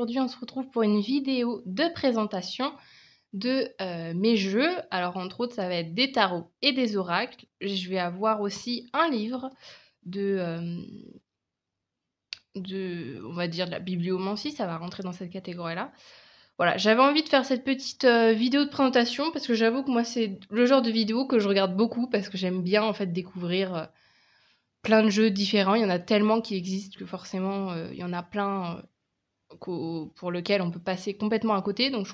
aujourd'hui on se retrouve pour une vidéo de présentation de mes jeux. Alors entre autres ça va être des tarots et des oracles. Je vais avoir aussi un livre on va dire de la bibliomancie, ça va rentrer dans cette catégorie-là. Voilà, j'avais envie de faire cette petite vidéo de présentation parce que j'avoue que moi c'est le genre de vidéo que je regarde beaucoup parce que j'aime bien en fait découvrir plein de jeux différents. Il y en a tellement qui existent que forcément il y en a plein pour lesquels on peut passer complètement à côté. Donc je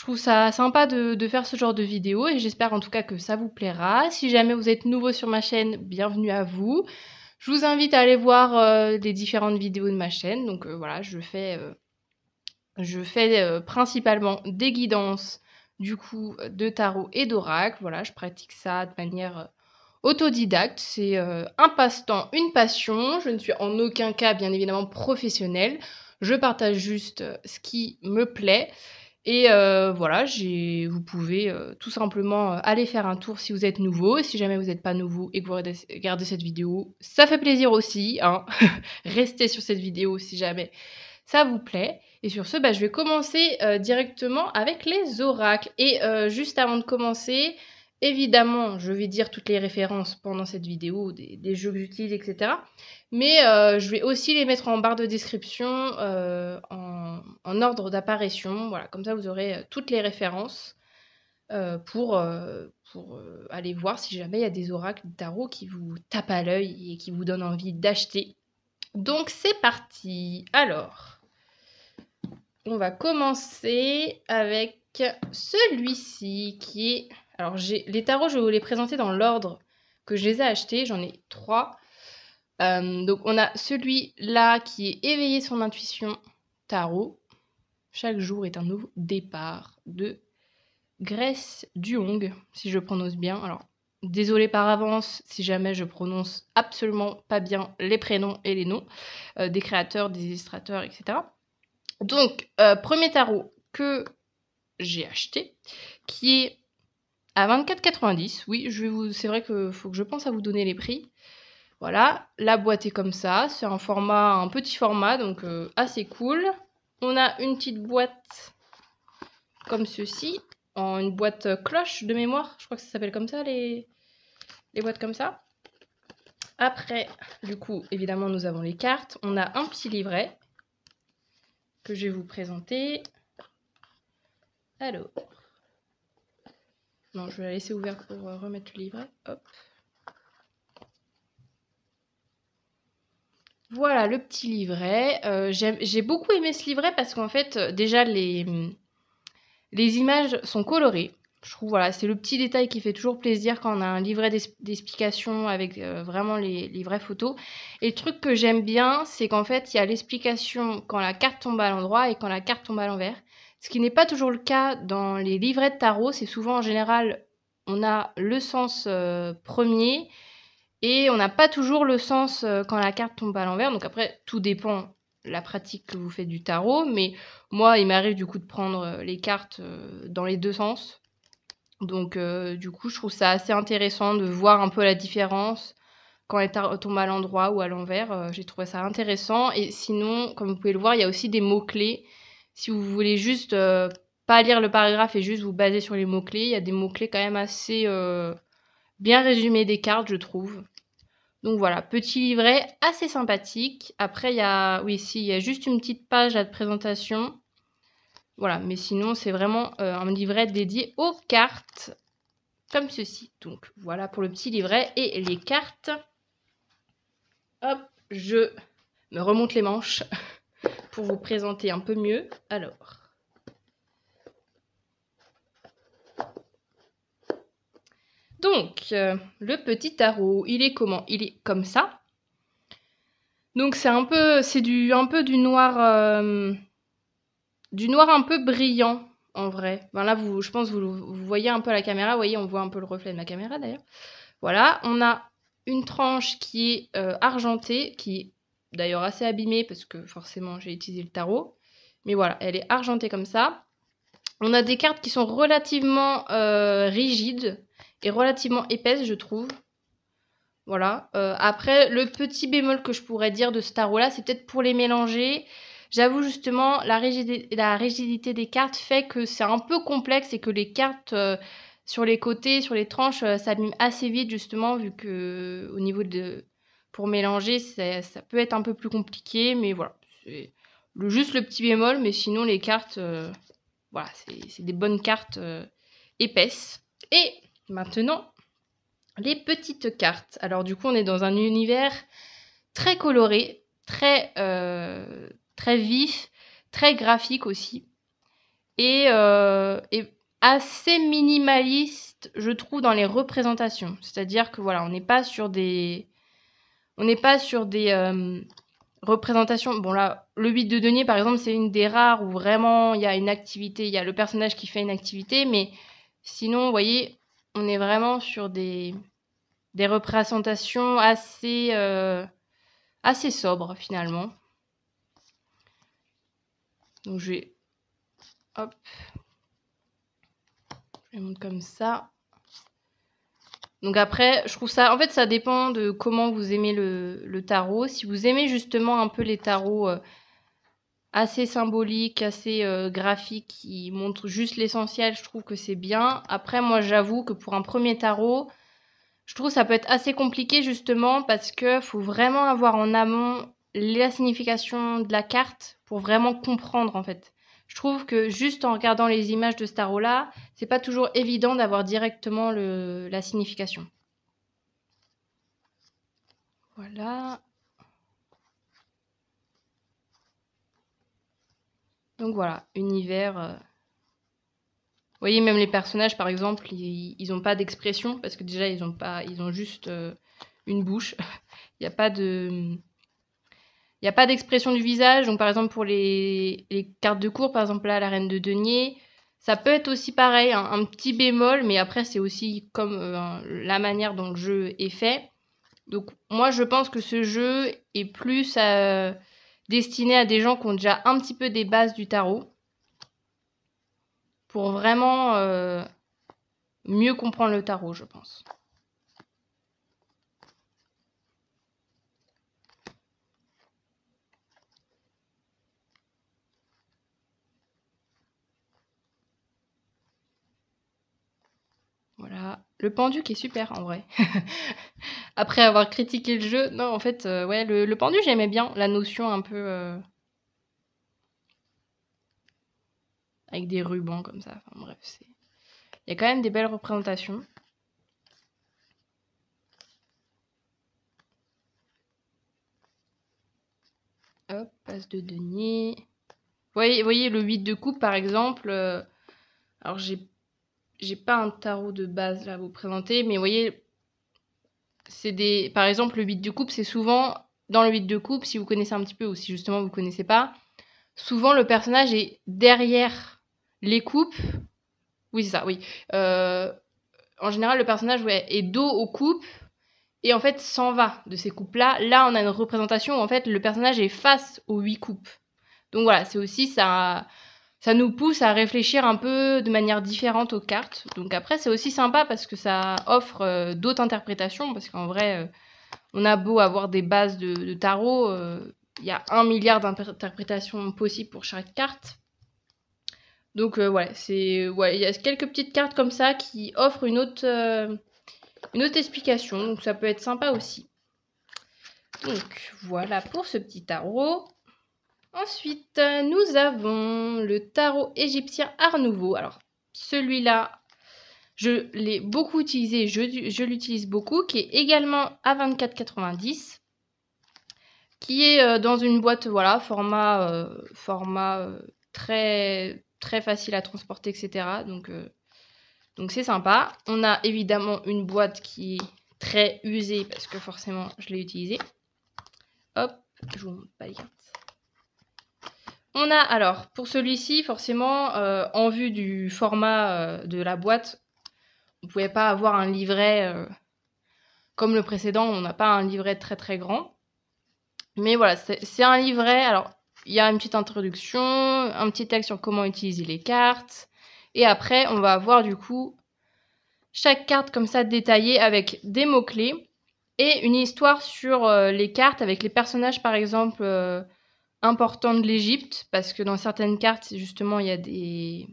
trouve ça sympa de faire ce genre de vidéo et j'espère en tout cas que ça vous plaira. Si jamais vous êtes nouveau sur ma chaîne, bienvenue à vous. Je vous invite à aller voir les différentes vidéos de ma chaîne. Donc voilà, je fais principalement des guidances du coup de tarot et d'oracle. Voilà, je pratique ça de manière autodidacte. C'est un passe-temps, une passion. Je ne suis en aucun cas bien évidemment professionnelle. Je partage juste ce qui me plaît. Et voilà, vous pouvez tout simplement aller faire un tour si vous êtes nouveau. Et si jamais vous n'êtes pas nouveau et que vous regardez cette vidéo, ça fait plaisir aussi, hein. Restez sur cette vidéo si jamais ça vous plaît. Et sur ce, je vais commencer directement avec les oracles. Et juste avant de commencer, évidemment, je vais dire toutes les références pendant cette vidéo, des jeux que j'utilise, etc. Mais je vais aussi les mettre en barre de description en ordre d'apparition. Voilà, comme ça vous aurez toutes les références pour aller voir si jamais il y a des oracles de tarot qui vous tapent à l'œil et qui vous donnent envie d'acheter. Donc c'est parti. Alors, on va commencer avec celui-ci qui est... Alors les tarots, je vais vous les présenter dans l'ordre que je les ai achetés. J'en ai 3. Donc on a celui-là qui est éveiller son intuition tarot. Chaque jour est un nouveau départ de Grace Duong, si je prononce bien. Alors désolée par avance si jamais je prononce absolument pas bien les prénoms et les noms des créateurs, des illustrateurs, etc. Donc premier tarot que j'ai acheté, qui est à 24,90. Oui, c'est vrai qu'il faut que je pense à vous donner les prix. Voilà, la boîte est comme ça, c'est un petit format, donc assez cool. On a une petite boîte comme ceci, une boîte cloche de mémoire, je crois que ça s'appelle comme ça, les boîtes comme ça. Après, du coup, évidemment, nous avons les cartes. On a un petit livret que je vais vous présenter. Alors, non, je vais la laisser ouverte pour remettre le livret. Hop. Voilà le petit livret. J'ai beaucoup aimé ce livret parce qu'en fait, déjà, les images sont colorées. Je trouve, voilà, c'est le petit détail qui fait toujours plaisir quand on a un livret d'explication avec vraiment les vraies photos. Et le truc que j'aime bien, c'est qu'en fait, il y a l'explication quand la carte tombe à l'endroit et quand la carte tombe à l'envers. Ce qui n'est pas toujours le cas dans les livrets de tarot. C'est souvent, en général, on a le sens premier et on n'a pas toujours le sens quand la carte tombe à l'envers. Donc après, tout dépend de la pratique que vous faites du tarot. Mais moi, il m'arrive du coup de prendre les cartes dans les deux sens. Donc du coup, je trouve ça assez intéressant de voir un peu la différence quand elle tombe à l'endroit ou à l'envers. J'ai trouvé ça intéressant. Et sinon, comme vous pouvez le voir, il y a aussi des mots-clés. Si vous voulez juste pas lire le paragraphe et juste vous baser sur les mots-clés, il y a des mots-clés quand même assez bien résumés des cartes, je trouve. Donc voilà, petit livret assez sympathique. Après, il y a juste une petite page de présentation. Voilà, mais sinon, c'est vraiment un livret dédié aux cartes, comme ceci. Donc voilà pour le petit livret et les cartes. Hop, je me remonte les manches pour vous présenter un peu mieux. Alors... Donc, le petit tarot, il est comment? Il est comme ça. Donc c'est un peu du noir un peu brillant en vrai. Ben là, je pense que vous voyez un peu la caméra. Vous voyez, on voit un peu le reflet de ma caméra d'ailleurs. Voilà, on a une tranche qui est argentée, qui est d'ailleurs assez abîmée parce que forcément j'ai utilisé le tarot. Mais voilà, elle est argentée comme ça. On a des cartes qui sont relativement rigides et relativement épaisses, je trouve. Voilà. Après, le petit bémol que je pourrais dire de ce tarot-là, c'est peut-être pour les mélanger. J'avoue justement, la rigidité des cartes fait que c'est un peu complexe et que les cartes sur les côtés, sur les tranches, s'abîment assez vite justement, vu que au niveau de... Pour mélanger, ça peut être un peu plus compliqué, mais voilà. C'est juste le petit bémol, mais sinon les cartes, voilà, c'est des bonnes cartes épaisses. Et maintenant, les petites cartes. Alors du coup, on est dans un univers très coloré, très vif, très graphique aussi. Et assez minimaliste, je trouve, dans les représentations. C'est-à-dire que voilà, on n'est pas sur des représentations. Bon là, le 8 de denier, par exemple, c'est une des rares où vraiment il y a une activité, il y a le personnage qui fait une activité, mais sinon, vous voyez, on est vraiment sur des représentations assez sobres finalement. Donc je vais... Hop. Je montre comme ça. Donc après, je trouve ça... En fait, ça dépend de comment vous aimez le tarot. Si vous aimez justement un peu les tarots assez symboliques, assez graphiques, qui montrent juste l'essentiel, je trouve que c'est bien. Après, moi, j'avoue que pour un premier tarot, je trouve que ça peut être assez compliqué justement parce qu'il faut vraiment avoir en amont la signification de la carte pour vraiment comprendre en fait. Je trouve que juste en regardant les images de ce tarot-là, c'est pas toujours évident d'avoir directement la signification. Voilà. Donc voilà, univers. Vous voyez, même les personnages, par exemple, ils n'ont pas d'expression parce que déjà, ils ont juste une bouche. Il n'y a pas de... Il n'y a pas d'expression du visage. Donc, par exemple, pour les cartes de cour, par exemple, là, la reine de denier, ça peut être aussi pareil, un petit bémol, mais après, c'est aussi comme la manière dont le jeu est fait. Donc, moi, je pense que ce jeu est plus destiné à des gens qui ont déjà un petit peu des bases du tarot pour vraiment mieux comprendre le tarot, je pense. Voilà. Le pendu qui est super en vrai. Après avoir critiqué le jeu, non, en fait, ouais, le pendu, j'aimais bien la notion un peu avec des rubans comme ça. Enfin bref, il y a quand même des belles représentations. Hop, passe de denier. Voyez le 8 de coupe par exemple. Alors j'ai pas un tarot de base là à vous présenter, mais vous voyez, par exemple, le 8 de coupe, c'est souvent dans le 8 de coupe, si vous connaissez un petit peu ou si justement vous connaissez pas, souvent le personnage est derrière les coupes. Oui, c'est ça, oui. En général, le personnage est dos aux coupes et en fait s'en va de ces coupes-là. Là, on a une représentation où en fait le personnage est face aux 8 coupes. Donc voilà, c'est aussi ça nous pousse à réfléchir un peu de manière différente aux cartes. Donc après, c'est aussi sympa parce que ça offre d'autres interprétations. Parce qu'en vrai, on a beau avoir des bases de tarot, il y a 1 milliard d'interprétations possibles pour chaque carte. Donc ouais, il y a quelques petites cartes comme ça qui offrent une autre explication. Donc ça peut être sympa aussi. Donc voilà pour ce petit tarot. Ensuite, nous avons le tarot égyptien Art Nouveau. Alors, celui-là, je l'ai beaucoup utilisé, je l'utilise beaucoup, qui est également à 24,90, qui est dans une boîte, voilà, format très, très facile à transporter, etc. Donc c'est sympa. On a évidemment une boîte qui est très usée, parce que forcément, je l'ai utilisée. Hop, je vous montre pas les cartes. On a alors, pour celui-ci, forcément, en vue du format de la boîte, on ne pouvait pas avoir un livret comme le précédent, on n'a pas un livret très très grand. Mais voilà, c'est un livret, alors il y a une petite introduction, un petit texte sur comment utiliser les cartes, et après on va avoir du coup chaque carte comme ça détaillée avec des mots-clés, et une histoire sur les cartes avec les personnages par exemple important de l'Égypte, parce que dans certaines cartes, justement, il y a des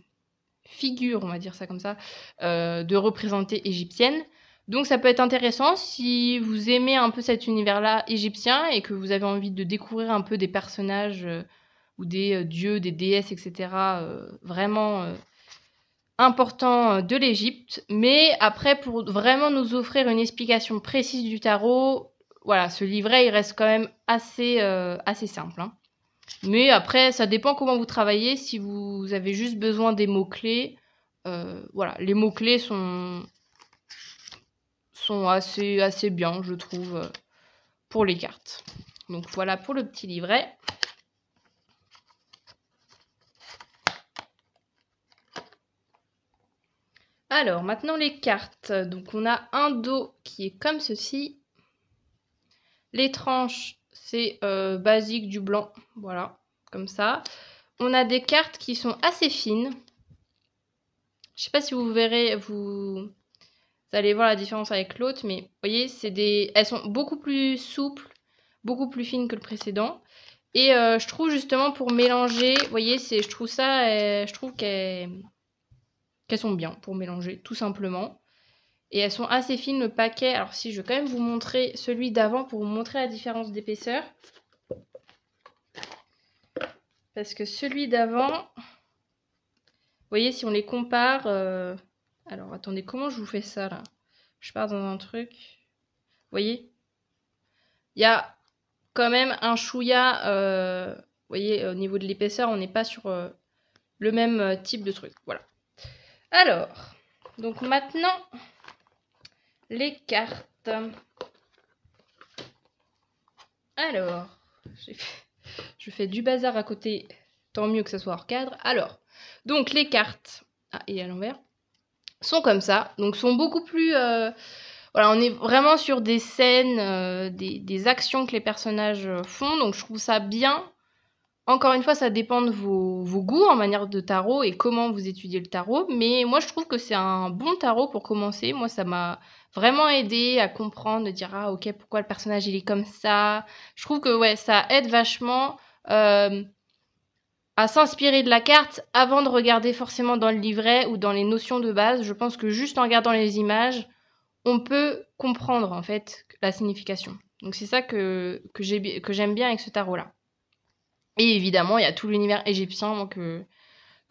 figures, on va dire ça comme ça, de représentées égyptiennes. Donc ça peut être intéressant si vous aimez un peu cet univers-là égyptien et que vous avez envie de découvrir un peu des personnages ou des dieux, des déesses, etc. Vraiment importants de l'Égypte. Mais après, pour vraiment nous offrir une explication précise du tarot, voilà, ce livret, il reste quand même assez simple, hein. Mais après, ça dépend comment vous travaillez. Si vous avez juste besoin des mots-clés, voilà, les mots-clés sont assez bien, je trouve, pour les cartes. Donc voilà pour le petit livret. Alors, maintenant les cartes. Donc on a un dos qui est comme ceci. Les tranches, c'est basique du blanc, voilà, comme ça. On a des cartes qui sont assez fines. Je sais pas si vous verrez, vous allez voir la différence avec l'autre, mais vous voyez, elles sont beaucoup plus souples, beaucoup plus fines que le précédent. Et je trouve justement pour mélanger, vous voyez, je trouve qu'elles sont bien pour mélanger, tout simplement. Et elles sont assez fines, le paquet. Alors si, je vais quand même vous montrer celui d'avant pour vous montrer la différence d'épaisseur. Parce que celui d'avant, vous voyez, si on les compare... Alors, attendez, comment je vous fais ça, là? Je pars dans un truc... Vous voyez? Il y a quand même un chouïa... vous voyez, au niveau de l'épaisseur, on n'est pas sur le même type de truc. Voilà. Alors, donc maintenant... les cartes. Alors, je fais du bazar à côté, tant mieux que ça soit hors cadre. Alors, donc les cartes, et à l'envers, sont comme ça. Donc sont beaucoup plus... voilà, on est vraiment sur des scènes, des actions que les personnages font. Donc je trouve ça bien. Encore une fois, ça dépend de vos goûts en manière de tarot et comment vous étudiez le tarot. Mais moi, je trouve que c'est un bon tarot pour commencer. Moi, ça m'a vraiment aidé à comprendre, de dire « Ah, ok, pourquoi le personnage, il est comme ça ?» Je trouve que ouais, ça aide vachement à s'inspirer de la carte avant de regarder forcément dans le livret ou dans les notions de base. Je pense que juste en regardant les images, on peut comprendre en fait la signification. Donc c'est ça que j'aime bien avec ce tarot-là. Et évidemment, il y a tout l'univers égyptien que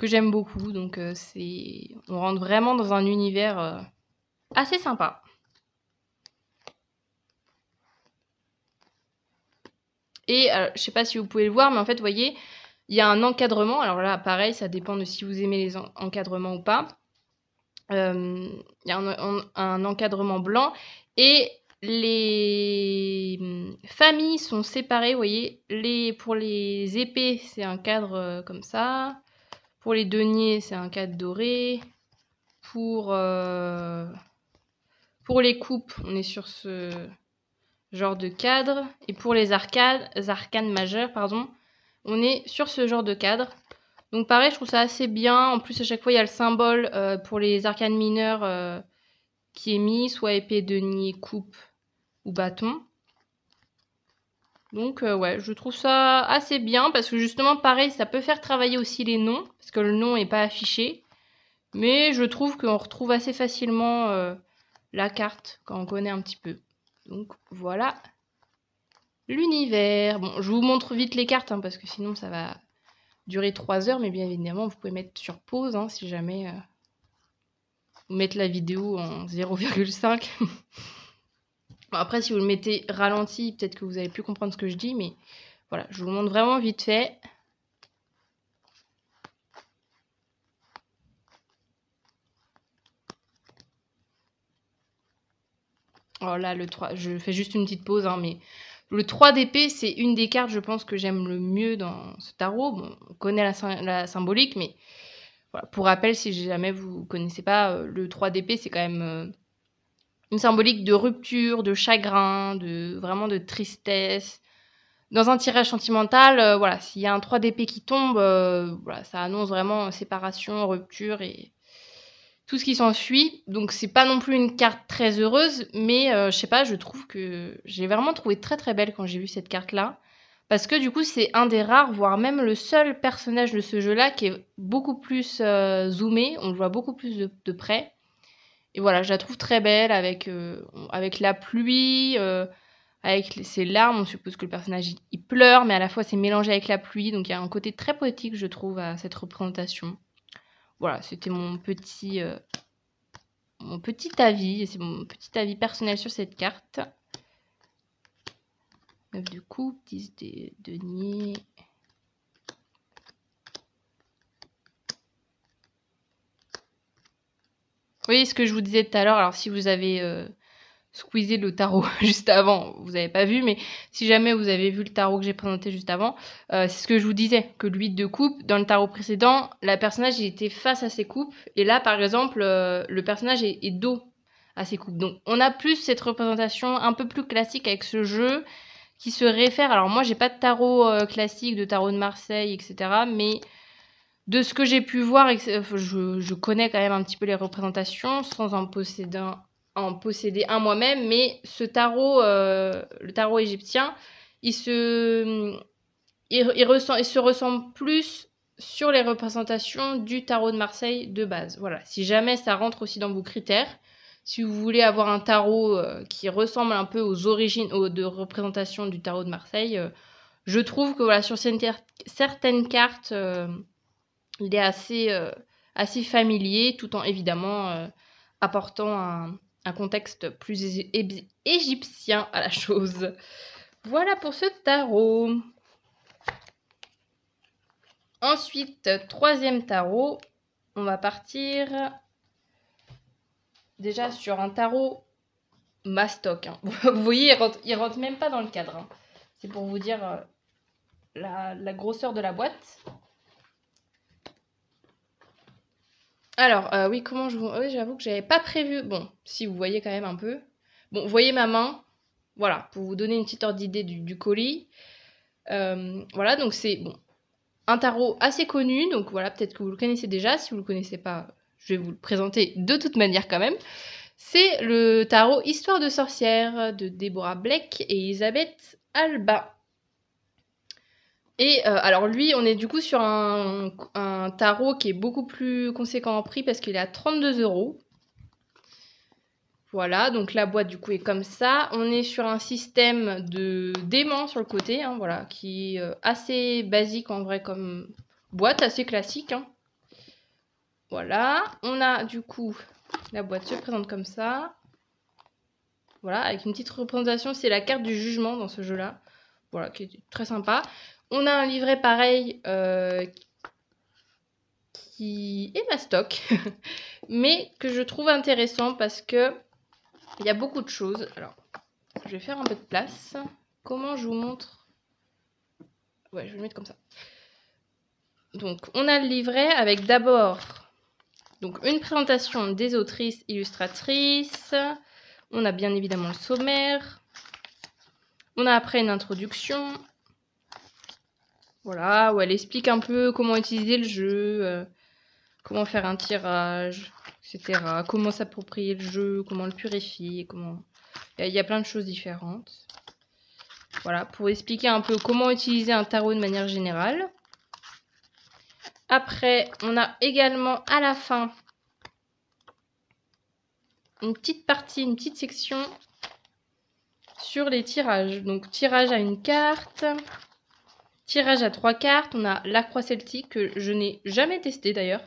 j'aime beaucoup. Donc, on rentre vraiment dans un univers assez sympa. Et je sais pas si vous pouvez le voir, mais en fait, vous voyez, il y a un encadrement. Alors là, pareil, ça dépend de si vous aimez les encadrements ou pas. Il y a un encadrement blanc. Et les familles sont séparées, vous voyez. Pour les épées, c'est un cadre comme ça. Pour les deniers, c'est un cadre doré. Pour les coupes, on est sur ce genre de cadre. Et pour les arcanes majeures, pardon, on est sur ce genre de cadre. Donc pareil, je trouve ça assez bien. En plus, à chaque fois, il y a le symbole pour les arcanes mineures qui est mis, soit épée, denier, coupe ou bâton. Donc ouais, je trouve ça assez bien parce que justement, pareil, ça peut faire travailler aussi les noms parce que le nom n'est pas affiché. Mais je trouve qu'on retrouve assez facilement la carte quand on connaît un petit peu. Donc voilà l'univers. Bon, je vous montre vite les cartes hein, parce que sinon ça va durer 3 heures. Mais bien évidemment, vous pouvez mettre sur pause hein, si jamais vous mettez la vidéo en 0,5. Bon, après, si vous le mettez ralenti, peut-être que vous allez plus comprendre ce que je dis. Mais voilà, je vous le montre vraiment vite fait. Oh là, le 3, je fais juste une petite pause, hein, mais le 3 d'épée, c'est une des cartes, je pense, que j'aime le mieux dans ce tarot. Bon, on connaît la symbolique, mais voilà, pour rappel, si jamais vous ne connaissez pas, le 3 d'épée, c'est quand même une symbolique de rupture, de chagrin, vraiment de tristesse. Dans un tirage sentimental, voilà, s'il y a un 3 d'épée qui tombe, voilà, ça annonce vraiment séparation, rupture et tout ce qui s'ensuit. Donc c'est pas non plus une carte très heureuse, mais je sais pas, je trouve que j'ai vraiment trouvé très très belle quand j'ai vu cette carte là, Parce que du coup, c'est un des rares, voire même le seul personnage de ce jeu-là qui est beaucoup plus zoomé. On le voit beaucoup plus de près. Et voilà, je la trouve très belle avec la pluie, avec ses larmes. On suppose que le personnage il pleure, mais à la fois c'est mélangé avec la pluie. Donc il y a un côté très poétique, je trouve, à cette représentation. Voilà, c'était mon petit avis. C'est mon petit avis personnel sur cette carte. 9 de coupe, 10 de denier. Oui, ce que je vous disais tout à l'heure, alors si vous avez squeezé le tarot juste avant, vous n'avez pas vu, mais si jamais vous avez vu le tarot que j'ai présenté juste avant, c'est ce que je vous disais, que le 8 de coupe, dans le tarot précédent, la personnage il était face à ses coupes, et là par exemple, le personnage est dos à ses coupes. Donc on a plus cette représentation un peu plus classique avec ce jeu, qui se réfère, alors moi j'ai pas de tarot classique, de tarot de Marseille, etc., mais de ce que j'ai pu voir, je connais quand même un petit peu les représentations, sans en posséder un moi-même, mais ce tarot, le tarot égyptien, il se ressemble plus sur les représentations du tarot de Marseille de base. Voilà, si jamais ça rentre aussi dans vos critères, si vous voulez avoir un tarot qui ressemble un peu aux origines de représentation du tarot de Marseille, je trouve que voilà, sur certaines cartes, il est assez familier, tout en évidemment apportant un contexte plus égyptien à la chose. Voilà pour ce tarot. Ensuite, troisième tarot, on va partir déjà sur un tarot mastoc. Hein. Vous voyez, il rentre même pas dans le cadre. Hein. C'est pour vous dire la grosseur de la boîte. Alors, oui, comment je vous... Oui, j'avoue que j'avais pas prévu... Bon, si, vous voyez quand même un peu. Bon, vous voyez ma main. Voilà, pour vous donner une petite ordre d'idée du colis. Voilà, donc c'est bon, un tarot assez connu. Donc voilà, peut-être que vous le connaissez déjà. Si vous le connaissez pas, je vais vous le présenter de toute manière quand même. C'est le tarot Histoire de sorcière de Deborah Blake et Elisabeth Alba. Et alors lui, on est du coup sur un tarot qui est beaucoup plus conséquent en prix parce qu'il est à 32 €. Voilà, donc la boîte du coup est comme ça. On est sur un système de d'aimants sur le côté, hein, voilà, qui est assez basique en vrai comme boîte, assez classique. Hein. Voilà, on a du coup, la boîte se présente comme ça. Voilà, avec une petite représentation, c'est la carte du jugement dans ce jeu-là. Voilà, qui est très sympa. On a un livret pareil qui est mastoc, mais que je trouve intéressant parce que il y a beaucoup de choses. Alors, je vais faire un peu de place. Comment je vous montre? Ouais, je vais le mettre comme ça. Donc, on a le livret avec d'abord donc une présentation des autrices illustratrices. On a bien évidemment le sommaire. On a après une introduction. Voilà, où elle explique un peu comment utiliser le jeu, comment faire un tirage, etc. Comment s'approprier le jeu, comment le purifier, comment... Il y a plein de choses différentes. Voilà, pour expliquer un peu comment utiliser un tarot de manière générale. Après, on a également à la fin une petite partie, une petite section sur les tirages. Donc, tirage à une carte... Tirage à 3 cartes, on a la croix celtique que je n'ai jamais testé d'ailleurs.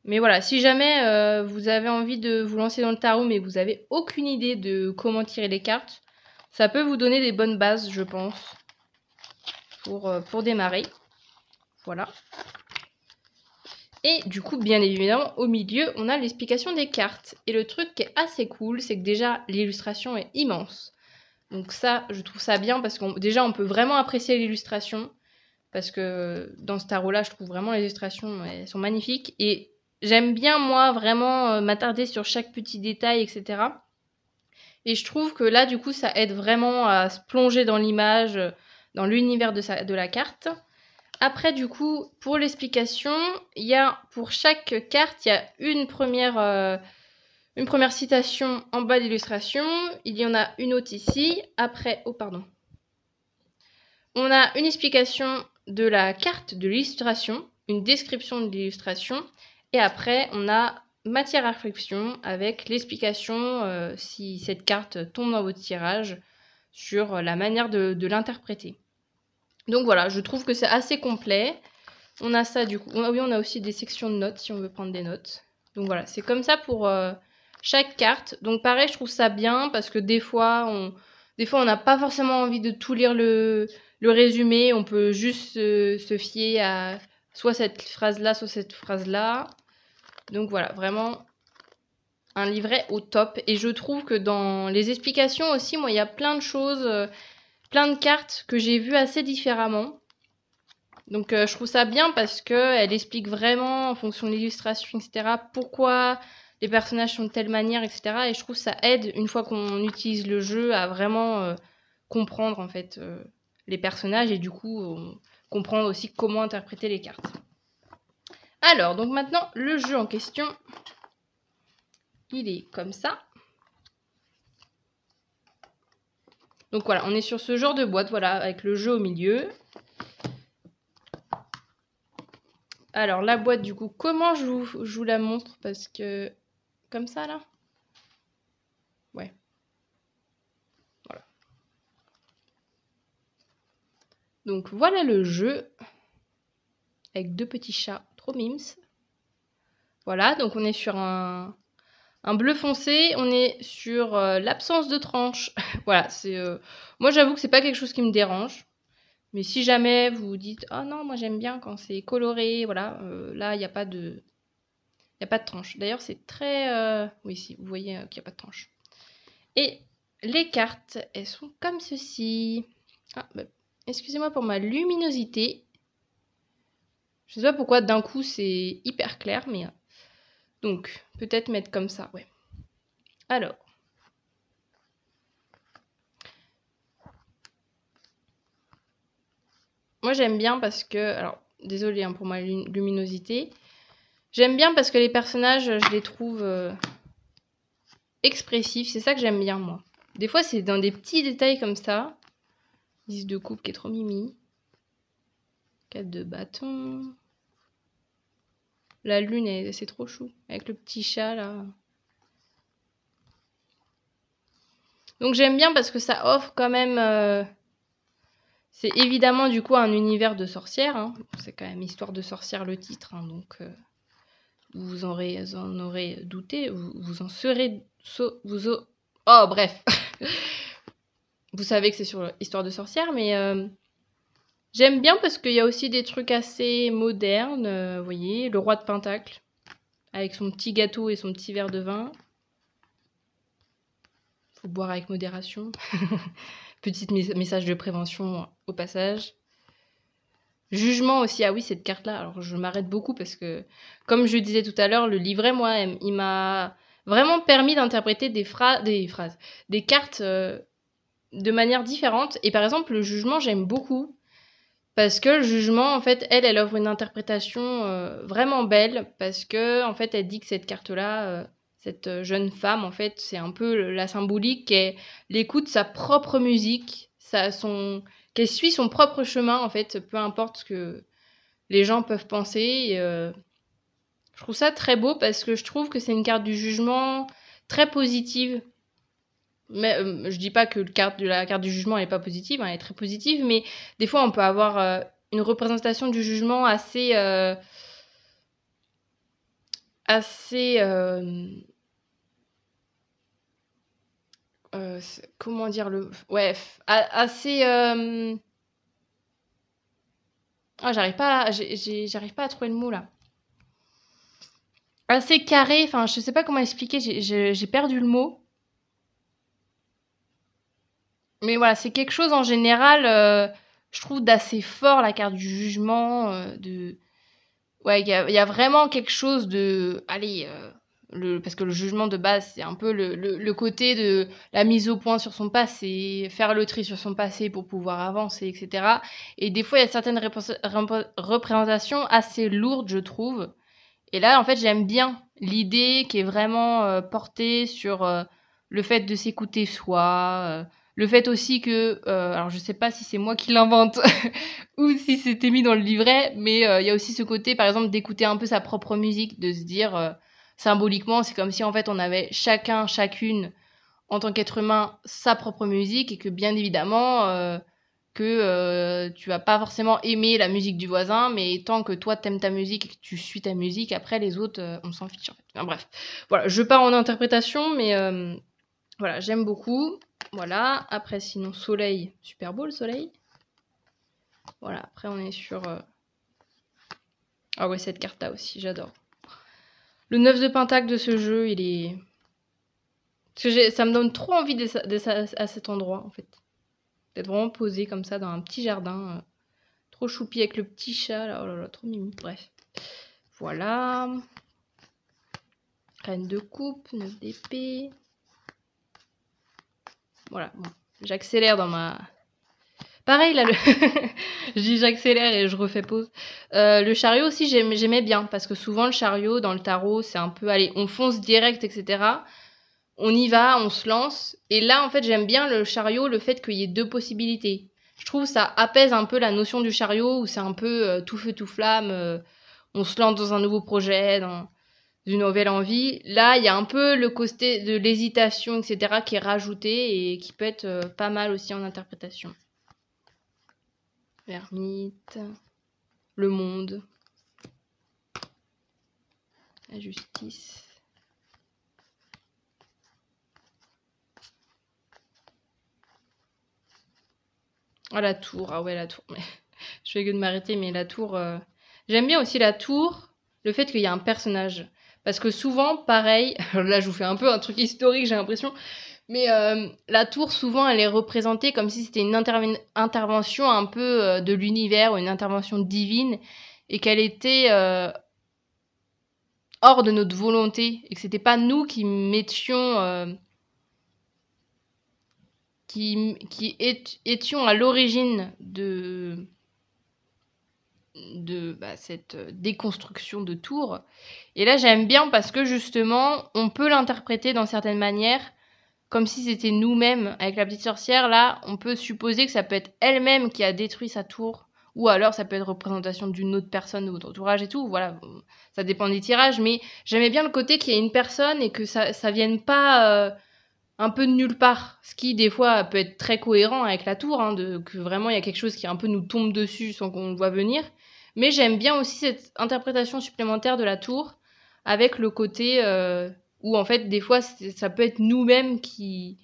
Mais voilà, si jamais vous avez envie de vous lancer dans le tarot mais vous n'avez aucune idée de comment tirer les cartes, ça peut vous donner des bonnes bases, je pense, pour démarrer. Voilà. Et du coup, bien évidemment, au milieu, on a l'explication des cartes. Et le truc qui est assez cool, c'est que déjà, l'illustration est immense. Donc ça, je trouve ça bien parce qu'on déjà, on peut vraiment apprécier l'illustration. Parce que dans ce tarot-là, je trouve vraiment les illustrations, elles sont magnifiques. Et j'aime bien, moi, vraiment m'attarder sur chaque petit détail, etc. Et je trouve que là, du coup, ça aide vraiment à se plonger dans l'image, dans l'univers de la carte. Après, du coup, pour l'explication, il y a pour chaque carte, il y a une première citation en bas de l'illustration. Il y en a une autre ici. Après, oh pardon. On a une explication de la carte de l'illustration, une description de l'illustration, et après on a matière à réflexion avec l'explication si cette carte tombe dans votre tirage sur la manière de l'interpréter. Donc voilà, je trouve que c'est assez complet. On a ça du coup. Oui, on a aussi des sections de notes si on veut prendre des notes. Donc voilà, c'est comme ça pour chaque carte. Donc pareil, je trouve ça bien parce que des fois, on n'a pas forcément envie de tout lire le résumé. On peut juste se fier à soit cette phrase-là, soit cette phrase-là. Donc voilà, vraiment un livret au top. Et je trouve que dans les explications aussi, moi, il y a plein de choses, plein de cartes que j'ai vues assez différemment. Donc je trouve ça bien parce qu'elle explique vraiment en fonction de l'illustration, etc. pourquoi les personnages sont de telle manière, etc. Et je trouve que ça aide, une fois qu'on utilise le jeu, à vraiment comprendre en fait les personnages et du coup comprendre aussi comment interpréter les cartes. Alors, donc maintenant, le jeu en question, il est comme ça. Donc voilà, on est sur ce genre de boîte, voilà, avec le jeu au milieu. Alors, la boîte, du coup, comment je vous la montre? Parce que... Comme ça, là? Ouais. Voilà. Donc, voilà le jeu. Avec 2 petits chats. Trop mimes. Voilà, donc on est sur un bleu foncé. On est sur l'absence de tranche. Voilà, c'est... Moi, j'avoue que c'est pas quelque chose qui me dérange. Mais si jamais vous vous dites « Oh non, moi j'aime bien quand c'est coloré. » Voilà, là, il n'y a pas de... Il n'y a pas de tranche. D'ailleurs, c'est très... Oui, si, vous voyez qu'il n'y a pas de tranche. Et les cartes, elles sont comme ceci. Ah, bah, excusez-moi pour ma luminosité. Je sais pas pourquoi d'un coup c'est hyper clair, mais... Donc, peut-être mettre comme ça, ouais. Alors. Moi, j'aime bien parce que... Alors, désolée pour ma luminosité. J'aime bien parce que les personnages, je les trouve expressifs. C'est ça que j'aime bien, moi. Des fois, c'est dans des petits détails comme ça. 10 de coupe qui est trop mimi. 4 de bâton. La lune, c'est trop chou. Avec le petit chat, là. Donc, j'aime bien parce que ça offre quand même... C'est évidemment, du coup, un univers de sorcières. Hein. C'est quand même Histoire de sorcière, le titre. Hein, donc... Vous en aurez douté, vous en serez... Oh, bref. Vous savez que c'est sur Histoire de sorcière, mais j'aime bien parce qu'il y a aussi des trucs assez modernes. Vous voyez, le roi de Pentacle, avec son petit gâteau et son petit verre de vin. Faut boire avec modération. Petit message de prévention au passage. Jugement aussi, ah oui, cette carte-là, alors je m'arrête beaucoup parce que, comme je disais tout à l'heure, le livret, moi, il m'a vraiment permis d'interpréter des cartes de manière différente. Et par exemple, le jugement, j'aime beaucoup parce que le jugement, en fait, elle offre une interprétation vraiment belle parce que, en fait, elle dit que cette carte-là, cette jeune femme, en fait, c'est un peu la symbolique qu'elle écoute sa propre musique, qu'elle suit son propre chemin, en fait, peu importe ce que les gens peuvent penser. Et, je trouve ça très beau parce que je trouve que c'est une carte du jugement très positive. Mais je dis pas que la carte du jugement n'est pas positive, hein, elle est très positive, mais des fois on peut avoir une représentation du jugement assez comment dire assez j'arrive pas à trouver le mot là. Assez carré, enfin je sais pas comment expliquer, j'ai perdu le mot. Mais voilà, c'est quelque chose en général, je trouve d'assez fort, la carte du jugement, Ouais, il y a vraiment quelque chose de... Allez, parce que le jugement de base, c'est un peu le côté de la mise au point sur son passé, faire le tri sur son passé pour pouvoir avancer, etc. Et des fois, il y a certaines représentations assez lourdes, je trouve. Et là, en fait, j'aime bien l'idée qui est vraiment portée sur le fait de s'écouter soi, Le fait aussi que, alors je sais pas si c'est moi qui l'invente ou si c'était mis dans le livret, mais il y a aussi ce côté, par exemple, d'écouter un peu sa propre musique, de se dire, symboliquement, c'est comme si en fait on avait chacun, chacune, en tant qu'être humain, sa propre musique et que bien évidemment, tu vas pas forcément aimer la musique du voisin, mais tant que toi t'aimes ta musique et que tu suis ta musique, après les autres, on s'en fiche en fait. Enfin, bref, voilà, je pars en interprétation, mais voilà, j'aime beaucoup. Voilà, après sinon soleil, super beau le soleil. Voilà, après on est sur... Ah ouais, cette carte-là aussi, j'adore. Le 9 de pentacle de ce jeu, il est... Parce que ça me donne trop envie d'être à cet endroit, en fait. D'être vraiment posé comme ça dans un petit jardin. Trop choupi avec le petit chat, là. Oh là là, trop mimi. Bref. Voilà. Reine de coupe, 9 d'épée. Voilà, bon. J'accélère dans ma... Pareil, là, je dis j'accélère et je refais pause. Le chariot aussi, j'aimais bien, parce que souvent, le chariot, dans le tarot, c'est un peu, allez, on fonce direct, etc. On y va, on se lance. Et là, en fait, j'aime bien le chariot, le fait qu'il y ait deux possibilités. Je trouve que ça apaise un peu la notion du chariot, où c'est un peu tout feu, tout flamme. On se lance dans un nouveau projet, dans une nouvelle envie. Là, il y a un peu le côté de l'hésitation, etc., qui est rajouté et qui peut être pas mal aussi en interprétation. L'ermite, le monde, la justice. Ah, la tour, ah ouais, la tour. Je fais que de m'arrêter, mais la tour... J'aime bien aussi la tour, le fait qu'il y a un personnage. Parce que souvent, pareil, là je vous fais un peu un truc historique, j'ai l'impression, mais la tour, souvent, elle est représentée comme si c'était une intervention un peu de l'univers, ou une intervention divine, et qu'elle était hors de notre volonté, et que c'était pas nous qui mettions... qui étions à l'origine de cette déconstruction de tour. Et là, j'aime bien parce que justement, on peut l'interpréter dans certaines manières comme si c'était nous-mêmes. Avec la petite sorcière, là, on peut supposer que ça peut être elle-même qui a détruit sa tour, ou alors ça peut être représentation d'une autre personne de votre entourage et tout. Voilà, ça dépend des tirages, mais j'aimais bien le côté qu'il y ait une personne et que ça vienne pas... un peu de nulle part, ce qui des fois peut être très cohérent avec la tour, hein, que vraiment il y a quelque chose qui un peu nous tombe dessus sans qu'on le voit venir. Mais j'aime bien aussi cette interprétation supplémentaire de la tour, avec le côté où en fait des fois ça peut être nous-mêmes qui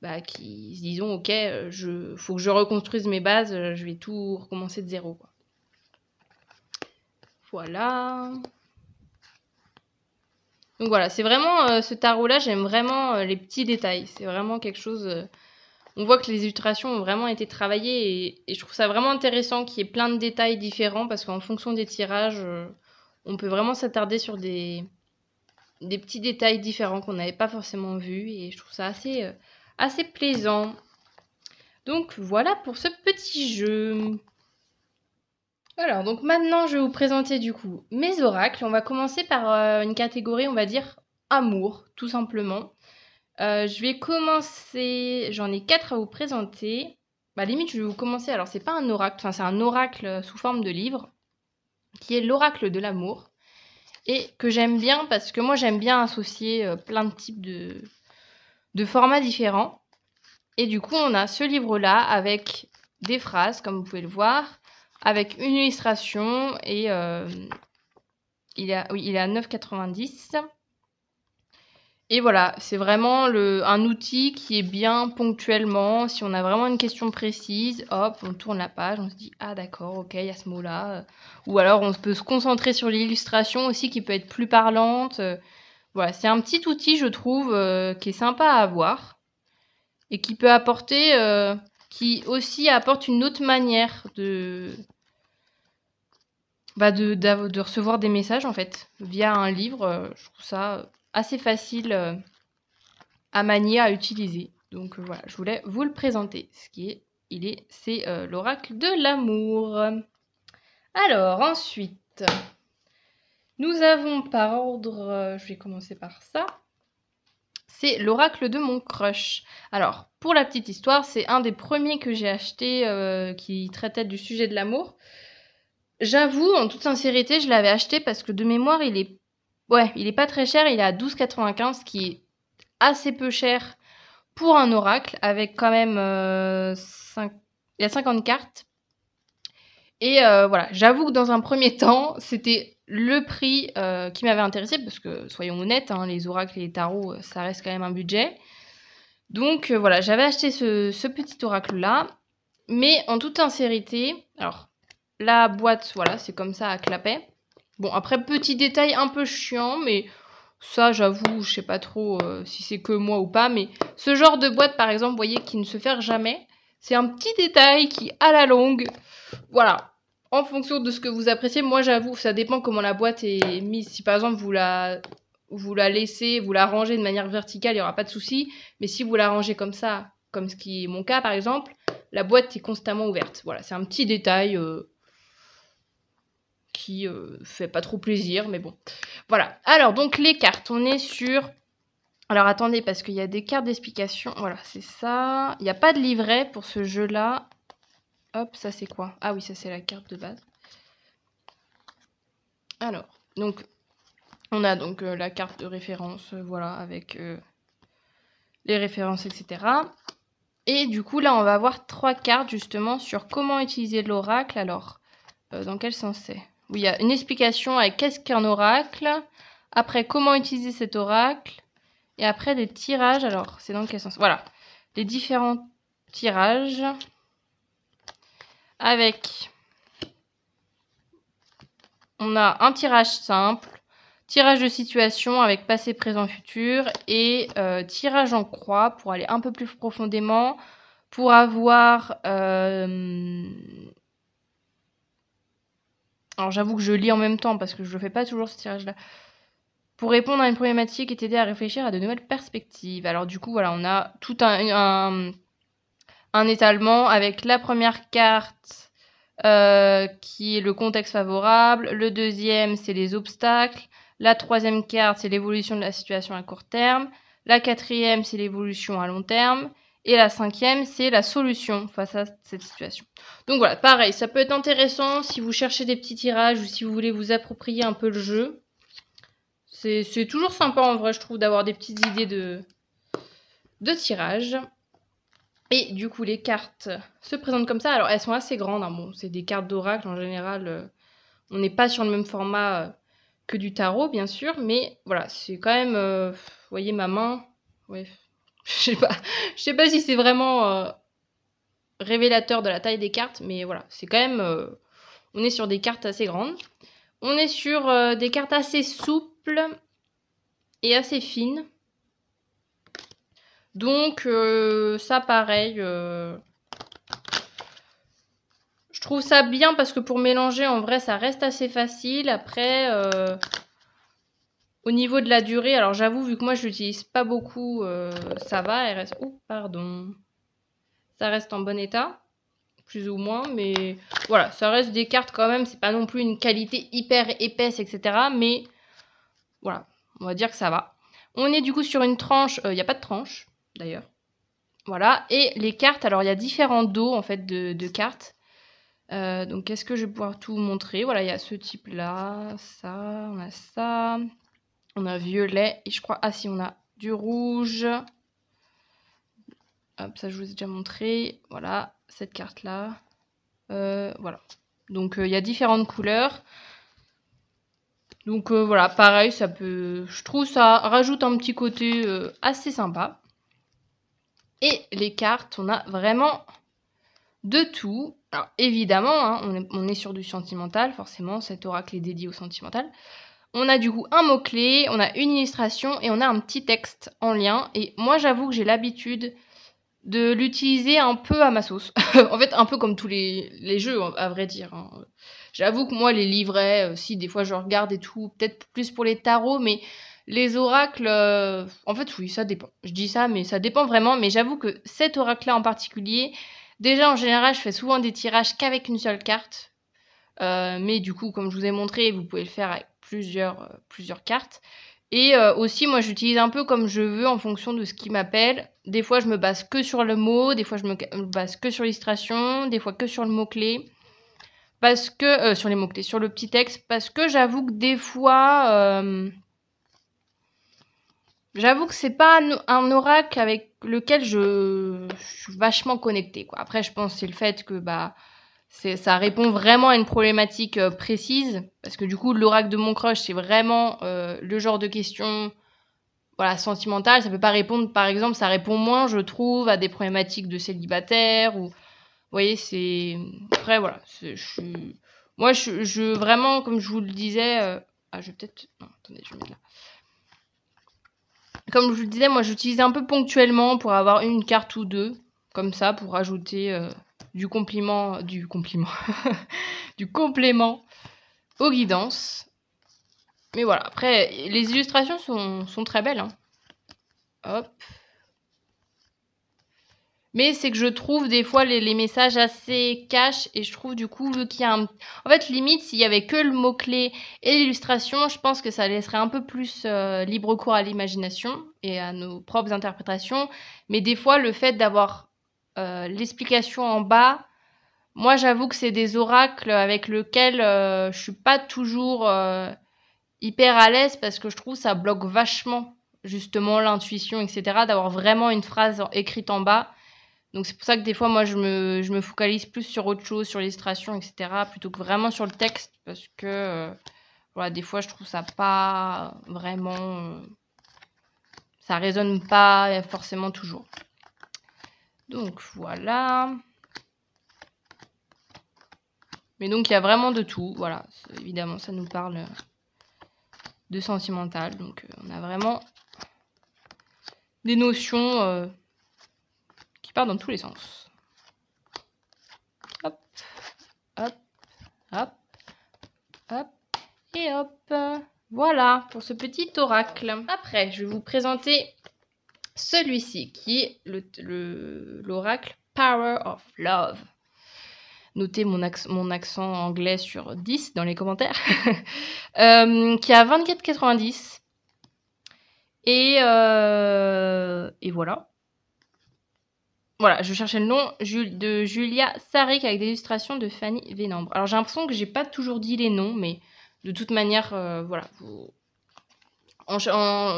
disons ok, faut que je reconstruise mes bases, je vais tout recommencer de zéro, quoi. Voilà. Donc voilà, c'est vraiment ce tarot-là, j'aime vraiment les petits détails. C'est vraiment quelque chose... on voit que les illustrations ont vraiment été travaillées et je trouve ça vraiment intéressant qu'il y ait plein de détails différents parce qu'en fonction des tirages, on peut vraiment s'attarder sur des petits détails différents qu'on n'avait pas forcément vus et je trouve ça assez plaisant. Donc voilà pour ce petit jeu. Alors, donc maintenant, je vais vous présenter du coup mes oracles. On va commencer par une catégorie, on va dire amour, tout simplement. Je vais commencer, j'en ai 4 à vous présenter. Bah limite, je vais vous commencer, alors c'est pas un oracle, enfin c'est un oracle sous forme de livre, qui est l'oracle de l'amour, et que j'aime bien parce que moi j'aime bien associer plein de types de formats différents. Et du coup, on a ce livre-là avec des phrases, comme vous pouvez le voir, avec une illustration et il est à 9,90 €. Et voilà, c'est vraiment un outil qui est bien ponctuellement. Si on a vraiment une question précise, hop, on tourne la page, on se dit « Ah d'accord, ok, il y a ce mot-là. » Ou alors on peut se concentrer sur l'illustration aussi qui peut être plus parlante. Voilà, c'est un petit outil, je trouve, qui est sympa à avoir et qui peut apporter... qui aussi apporte une autre manière de recevoir des messages en fait via un livre. Je trouve ça assez facile à manier, à utiliser. Donc voilà, je voulais vous le présenter. C'est l'oracle de l'amour. Alors ensuite, nous avons par ordre, je vais commencer par ça. c'est l'oracle de mon crush. Alors, pour la petite histoire, c'est un des premiers que j'ai acheté qui traitait du sujet de l'amour. J'avoue, en toute sincérité, je l'avais acheté parce que de mémoire, il est pas très cher, il est à 12,95, ce qui est assez peu cher pour un oracle, avec quand même il y a 50 cartes. Et voilà, j'avoue que dans un premier temps, c'était le prix qui m'avait intéressé, parce que soyons honnêtes, hein, les oracles et les tarots, ça reste quand même un budget. Donc voilà, j'avais acheté ce petit oracle-là, mais en toute sincérité, alors la boîte, voilà, c'est comme ça à clapet. Bon, après, petit détail un peu chiant, mais ça, j'avoue, je sais pas trop si c'est que moi ou pas, mais ce genre de boîte, par exemple, vous voyez, qui ne se ferme jamais, c'est un petit détail qui, à la longue, voilà, en fonction de ce que vous appréciez, moi, j'avoue, ça dépend comment la boîte est mise. Si, par exemple, vous la laissez, vous la rangez de manière verticale, il n'y aura pas de souci, mais si vous la rangez comme ça, comme ce qui est mon cas, par exemple, la boîte est constamment ouverte. Voilà, c'est un petit détail qui fait pas trop plaisir, mais bon. Voilà. Alors, donc, les cartes, on est sur... Alors, attendez, parce qu'il y a des cartes d'explication. Voilà, c'est ça. Il n'y a pas de livret pour ce jeu-là. Hop, ça, c'est quoi? Ah oui, ça, c'est la carte de base. Alors, donc, on a donc la carte de référence, voilà, avec les références, etc. Et du coup, là, on va avoir 3 cartes, justement, sur comment utiliser l'oracle. Alors, dans quel sens c'est? Oui, il y a une explication avec qu'est-ce qu'un oracle, après comment utiliser cet oracle, et après des tirages. Alors, c'est dans quel sens? Voilà, les différents tirages avec... On a un tirage simple, tirage de situation avec passé, présent, futur, et tirage en croix pour aller un peu plus profondément, pour avoir... Alors j'avoue que je lis en même temps parce que je ne fais pas toujours ce tirage-là. Pour répondre à une problématique et t'aider à réfléchir à de nouvelles perspectives. Alors du coup, voilà, on a tout un étalement avec la première carte qui est le contexte favorable. Le deuxième, c'est les obstacles. La troisième carte, c'est l'évolution de la situation à court terme. La quatrième, c'est l'évolution à long terme. Et la cinquième, c'est la solution face à cette situation. Donc voilà, pareil, ça peut être intéressant si vous cherchez des petits tirages ou si vous voulez vous approprier un peu le jeu. C'est toujours sympa en vrai, je trouve, d'avoir des petites idées de tirage. Et du coup, les cartes se présentent comme ça. Alors, elles sont assez grandes. Hein. Bon, c'est des cartes d'oracle en général. On n'est pas sur le même format que du tarot, bien sûr. Mais voilà, c'est quand même... vous voyez ma main? Ouais. Je sais pas si c'est vraiment révélateur de la taille des cartes, mais voilà, c'est quand même... on est sur des cartes assez grandes. On est sur des cartes assez souples et assez fines. Donc, ça, pareil, je trouve ça bien parce que pour mélanger, en vrai, ça reste assez facile. Après... au niveau de la durée, alors j'avoue, vu que moi je l'utilise pas beaucoup, ça va, elle reste... Oh, pardon. Ça reste en bon état, plus ou moins, mais voilà, ça reste des cartes quand même, c'est pas non plus une qualité hyper épaisse, etc. Mais voilà, on va dire que ça va. On est du coup sur une tranche, il n'y a pas de tranche, d'ailleurs. Voilà, et les cartes, alors il y a différents dos, en fait, de cartes. Donc, est-ce que je vais pouvoir tout vous montrer? Voilà, il y a ce type-là, ça, on a ça... On a violet et je crois... Ah si, on a du rouge. Hop, ça je vous ai déjà montré. Voilà, cette carte-là. Voilà. Donc il y a différentes couleurs. Donc voilà, pareil, ça peut... Je trouve ça rajoute un petit côté assez sympa. Et les cartes, on a vraiment de tout. Alors évidemment, hein, on est sur du sentimental, forcément, cet oracle est dédié au sentimental. On a du coup un mot-clé, on a une illustration et on a un petit texte en lien. Et moi, j'avoue que j'ai l'habitude de l'utiliser un peu à ma sauce. En fait, un peu comme tous les jeux, à vrai dire. Hein. J'avoue que moi, les livrets, si des fois je regarde et tout, peut-être plus pour les tarots, mais les oracles, en fait, oui, ça dépend. Je dis ça, mais ça dépend vraiment. Mais j'avoue que cet oracle-là en particulier, déjà, en général, je fais souvent des tirages qu'avec une seule carte. Mais du coup, comme je vous ai montré, vous pouvez le faire avec plusieurs cartes. Et aussi, moi, j'utilise un peu comme je veux en fonction de ce qui m'appelle. Des fois, je me base que sur le mot, des fois, je me base que sur l'illustration, des fois que sur le mot-clé. Parce que, sur les mots-clés, sur le petit texte, parce que j'avoue que des fois, j'avoue que c'est pas un oracle avec lequel je suis vachement connectée, quoi. Après, je pense que c'est le fait que, bah, ça répond vraiment à une problématique précise, parce que du coup, l'oracle de mon crush, c'est vraiment le genre de question, voilà, sentimentale. Ça peut pas répondre, par exemple, ça répond moins, je trouve, à des problématiques de célibataire, ou, vous voyez, c'est... Après, voilà, moi, vraiment, comme je vous le disais... Ah, je vais peut-être... Non, attendez, je vais mettre là. Comme je vous le disais, moi, j'utilise un peu ponctuellement pour avoir une carte ou deux, comme ça, pour rajouter du complément aux guidances. Mais voilà, après, les illustrations sont très belles. Hein. Hop. Mais c'est que je trouve des fois les messages assez cash et je trouve du coup qu'il y a un... En fait, limite, s'il y avait que le mot-clé et l'illustration, je pense que ça laisserait un peu plus libre cours à l'imagination et à nos propres interprétations. Mais des fois, le fait d'avoir l'explication en bas, moi, j'avoue que c'est des oracles avec lesquels je suis pas toujours hyper à l'aise parce que je trouve que ça bloque vachement justement l'intuition, etc. D'avoir vraiment une phrase écrite en bas. Donc c'est pour ça que des fois, moi, je me focalise plus sur autre chose, sur l'illustration, etc. plutôt que vraiment sur le texte parce que, voilà, des fois, je trouve ça pas vraiment... ça résonne pas forcément toujours. Donc voilà... Mais donc, il y a vraiment de tout. Voilà, évidemment, ça nous parle de sentimental. Donc, on a vraiment des notions qui partent dans tous les sens. Hop, hop, hop, hop, et hop. Voilà, pour ce petit oracle. Après, je vais vous présenter celui-ci, qui est l'oracle Power of Love. Notez mon accent anglais sur 10 dans les commentaires. Qui a 24,90. Et voilà. Voilà, je cherchais le nom de Julia Sarek avec des illustrations de Fanny Vénambre. Alors j'ai l'impression que j'ai pas toujours dit les noms, mais de toute manière, voilà.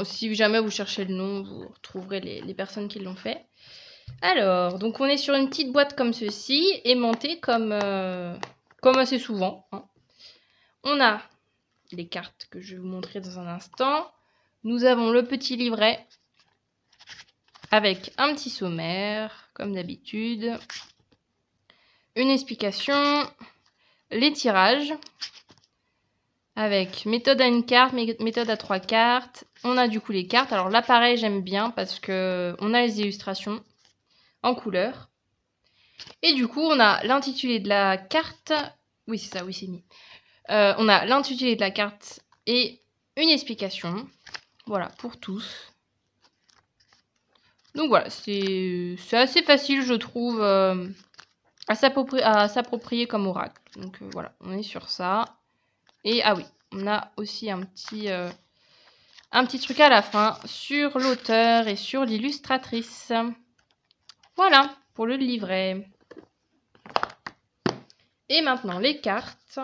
Si jamais vous cherchez le nom, vous retrouverez les personnes qui l'ont fait. Alors, donc on est sur une petite boîte comme ceci, aimantée comme assez souvent. Hein. On a les cartes que je vais vous montrer dans un instant. Nous avons le petit livret avec un petit sommaire, comme d'habitude. Une explication, les tirages, avec méthode à une carte, méthode à 3 cartes. On a du coup les cartes. Alors là, pareil, j'aime bien parce que on a les illustrations en couleur. Et du coup, on a l'intitulé de la carte. Oui, c'est ça, oui, c'est mis. On a l'intitulé de la carte et une explication. Voilà, pour tous. Donc voilà, c'est assez facile, je trouve, à s'approprier comme oracle. Donc voilà, on est sur ça. Et ah oui, on a aussi un petit truc à la fin sur l'auteur et sur l'illustratrice. Voilà, pour le livret. Et maintenant, les cartes.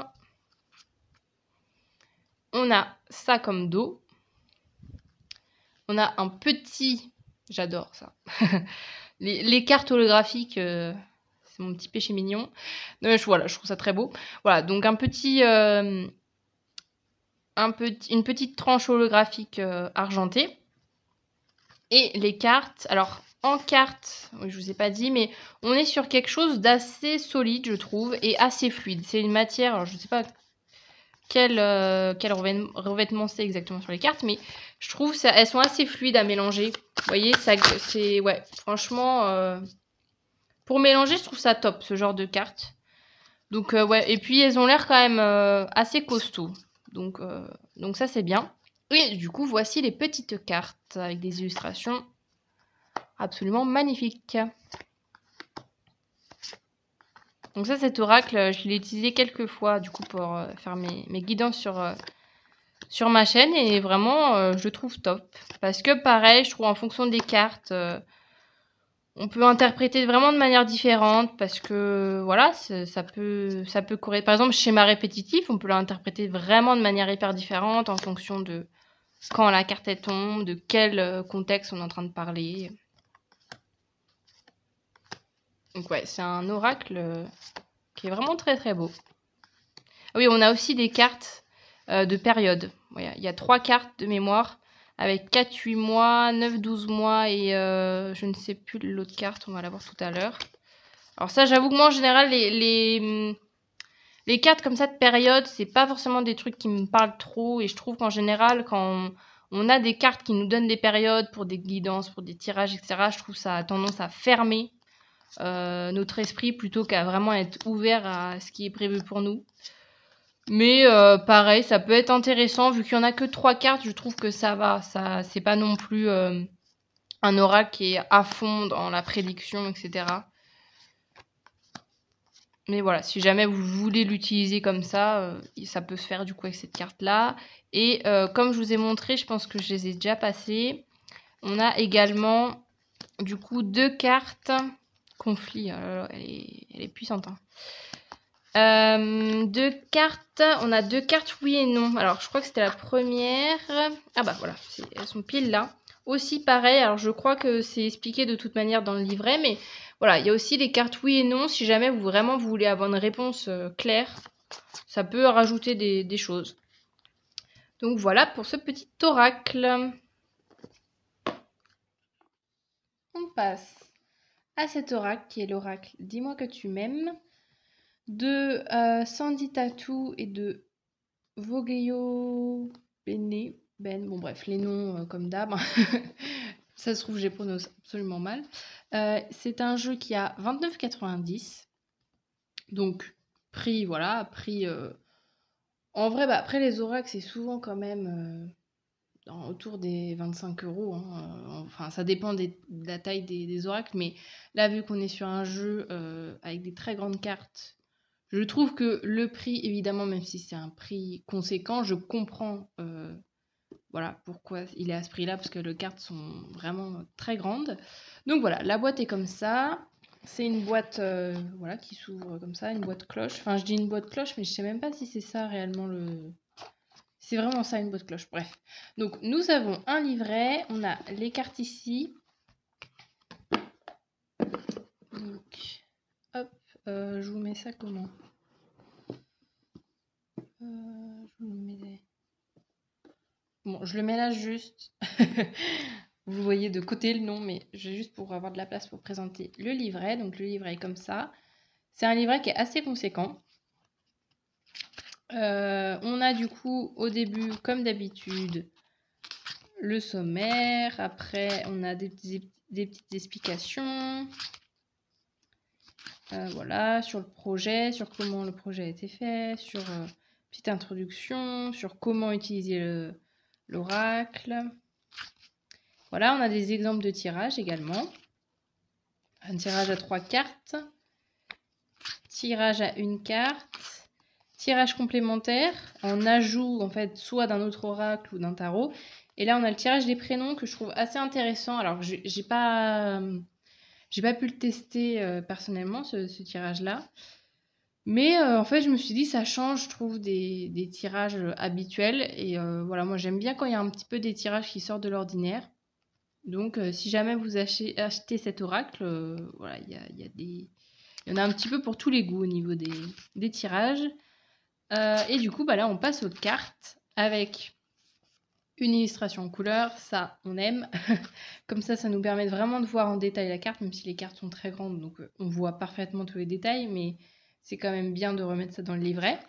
On a ça comme dos. On a un petit... J'adore ça. les cartes holographiques, c'est mon petit péché mignon. Voilà, je trouve ça très beau. Voilà, donc une petite tranche holographique argentée. Et les cartes, alors en cartes, oui, je vous ai pas dit, mais on est sur quelque chose d'assez solide, je trouve, et assez fluide. C'est une matière, alors je sais pas quel revêtement c'est exactement sur les cartes, mais je trouve elles sont assez fluides à mélanger. Vous voyez, c'est... Ouais, franchement, pour mélanger, je trouve ça top, ce genre de cartes. Donc, ouais, et puis elles ont l'air quand même assez costauds. Donc ça, c'est bien. Et du coup, voici les petites cartes avec des illustrations absolument magnifiques. Donc ça, cet oracle, je l'ai utilisé quelques fois, du coup, pour faire mes guidances sur ma chaîne et vraiment, je le trouve top. Parce que pareil, je trouve en fonction des cartes, on peut interpréter vraiment de manière différente parce que voilà, ça peut correspondre. Par exemple, schéma répétitif, on peut l'interpréter vraiment de manière hyper différente en fonction de quand la carte elle tombe, de quel contexte on est en train de parler. Donc ouais, c'est un oracle qui est vraiment très très beau. Ah oui, on a aussi des cartes de période. Il y a 3 cartes de mémoire avec 4, 8 mois, 9, 12 mois et je ne sais plus l'autre carte, on va la voir tout à l'heure. Alors ça, j'avoue que moi, en général, les cartes comme ça de période, c'est pas forcément des trucs qui me parlent trop. Et je trouve qu'en général, quand on a des cartes qui nous donnent des périodes pour des guidances, pour des tirages, etc., je trouve que ça a tendance à fermer notre esprit plutôt qu'à vraiment être ouvert à ce qui est prévu pour nous. Mais pareil, ça peut être intéressant. Vu qu'il n'y en a que 3 cartes, je trouve que ça va. C'est pas non plus un oracle qui est à fond dans la prédiction, etc. Mais voilà, si jamais vous voulez l'utiliser comme ça peut se faire du coup avec cette carte-là. Et comme je vous ai montré, je pense que je les ai déjà passées. On a également du coup 2 cartes conflit. Oh là là, elle est puissante. Hein. 2 cartes. On a 2 cartes oui et non. Alors je crois que c'était la première. Ah bah voilà, elles sont pile là. Aussi pareil, alors je crois que c'est expliqué de toute manière dans le livret, mais voilà, il y a aussi les cartes oui et non. Si jamais vous voulez avoir une réponse claire, ça peut rajouter des choses. Donc voilà pour ce petit oracle. On passe à cet oracle qui est l'oracle Dis-moi que tu m'aimes de Sandy Tattoo et de Voglio Bene. Bon bref, les noms comme d'hab. Ça se trouve, j'ai prononcé absolument mal. C'est un jeu qui a 29,90. Donc, prix, voilà, prix... En vrai, bah, après les oracles, c'est souvent quand même autour des 25 euros. Hein. Enfin, ça dépend de la taille des oracles, mais là, vu qu'on est sur un jeu avec des très grandes cartes, je trouve que le prix, évidemment, même si c'est un prix conséquent, je comprends voilà pourquoi il est à ce prix-là, parce que les cartes sont vraiment très grandes. Donc voilà, la boîte est comme ça. C'est une boîte voilà, qui s'ouvre comme ça, une boîte cloche. Enfin, je dis une boîte cloche, mais je sais même pas si c'est ça réellement le... C'est vraiment ça, une boîte cloche. Bref. Donc, nous avons un livret. On a les cartes ici. Donc, hop, je vous mets ça comment je vous mets... Bon, je le mets là juste. Vous voyez de côté le nom, mais juste pour avoir de la place pour présenter le livret. Donc, le livret est comme ça. C'est un livret qui est assez conséquent. On a du coup au début, comme d'habitude, le sommaire. Après, on a des petites explications. Voilà, sur le projet, sur comment le projet a été fait, sur petite introduction, sur comment utiliser l'oracle. Voilà, on a des exemples de tirage également. Un tirage à 3 cartes. Tirage à 1 carte. Tirage complémentaire en ajout en fait soit d'un autre oracle ou d'un tarot. Et là on a le tirage des prénoms que je trouve assez intéressant. Alors j'ai pas pu le tester personnellement ce tirage là. Mais en fait je me suis dit ça change je trouve des tirages habituels. Et voilà, moi j'aime bien quand il y a un petit peu des tirages qui sortent de l'ordinaire. Donc si jamais vous achetez cet oracle, voilà, il y en a un petit peu pour tous les goûts au niveau des tirages. Et du coup, bah là, on passe aux cartes avec une illustration en couleur. Ça, on aime. Comme ça nous permet vraiment de voir en détail la carte, même si les cartes sont très grandes, donc on voit parfaitement tous les détails, mais c'est quand même bien de remettre ça dans le livret.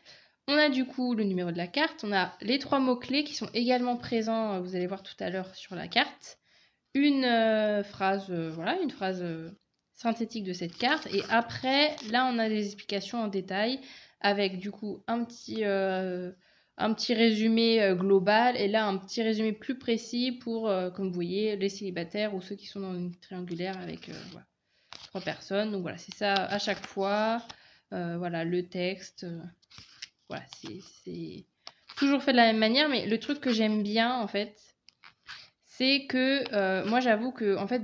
On a du coup le numéro de la carte. On a les 3 mots-clés qui sont également présents, vous allez voir tout à l'heure sur la carte. Une phrase, voilà, une phrase synthétique de cette carte. Et après, là, on a des explications en détail avec du coup un petit résumé global et là un petit résumé plus précis pour, comme vous voyez, les célibataires ou ceux qui sont dans une triangulaire avec voilà, 3 personnes. Donc voilà, c'est ça à chaque fois. Voilà, le texte. Voilà, toujours fait de la même manière, mais le truc que j'aime bien, en fait, c'est que moi, j'avoue que, en fait,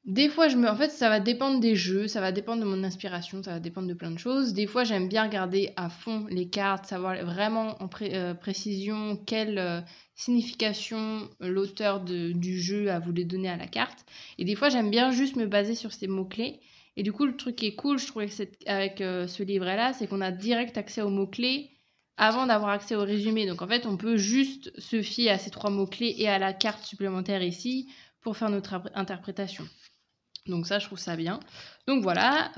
des fois, en fait, ça va dépendre des jeux, ça va dépendre de mon inspiration, ça va dépendre de plein de choses. Des fois, j'aime bien regarder à fond les cartes, savoir vraiment en précision quelle signification l'auteur du jeu a voulu donner à la carte. Et des fois, j'aime bien juste me baser sur ces mots-clés. Et du coup, le truc qui est cool, je trouve, avec ce livret-là, c'est qu'on a direct accès aux mots-clés avant d'avoir accès au résumé. Donc, en fait, on peut juste se fier à ces 3 mots-clés et à la carte supplémentaire ici pour faire notre interprétation. Donc ça, je trouve ça bien. Donc voilà,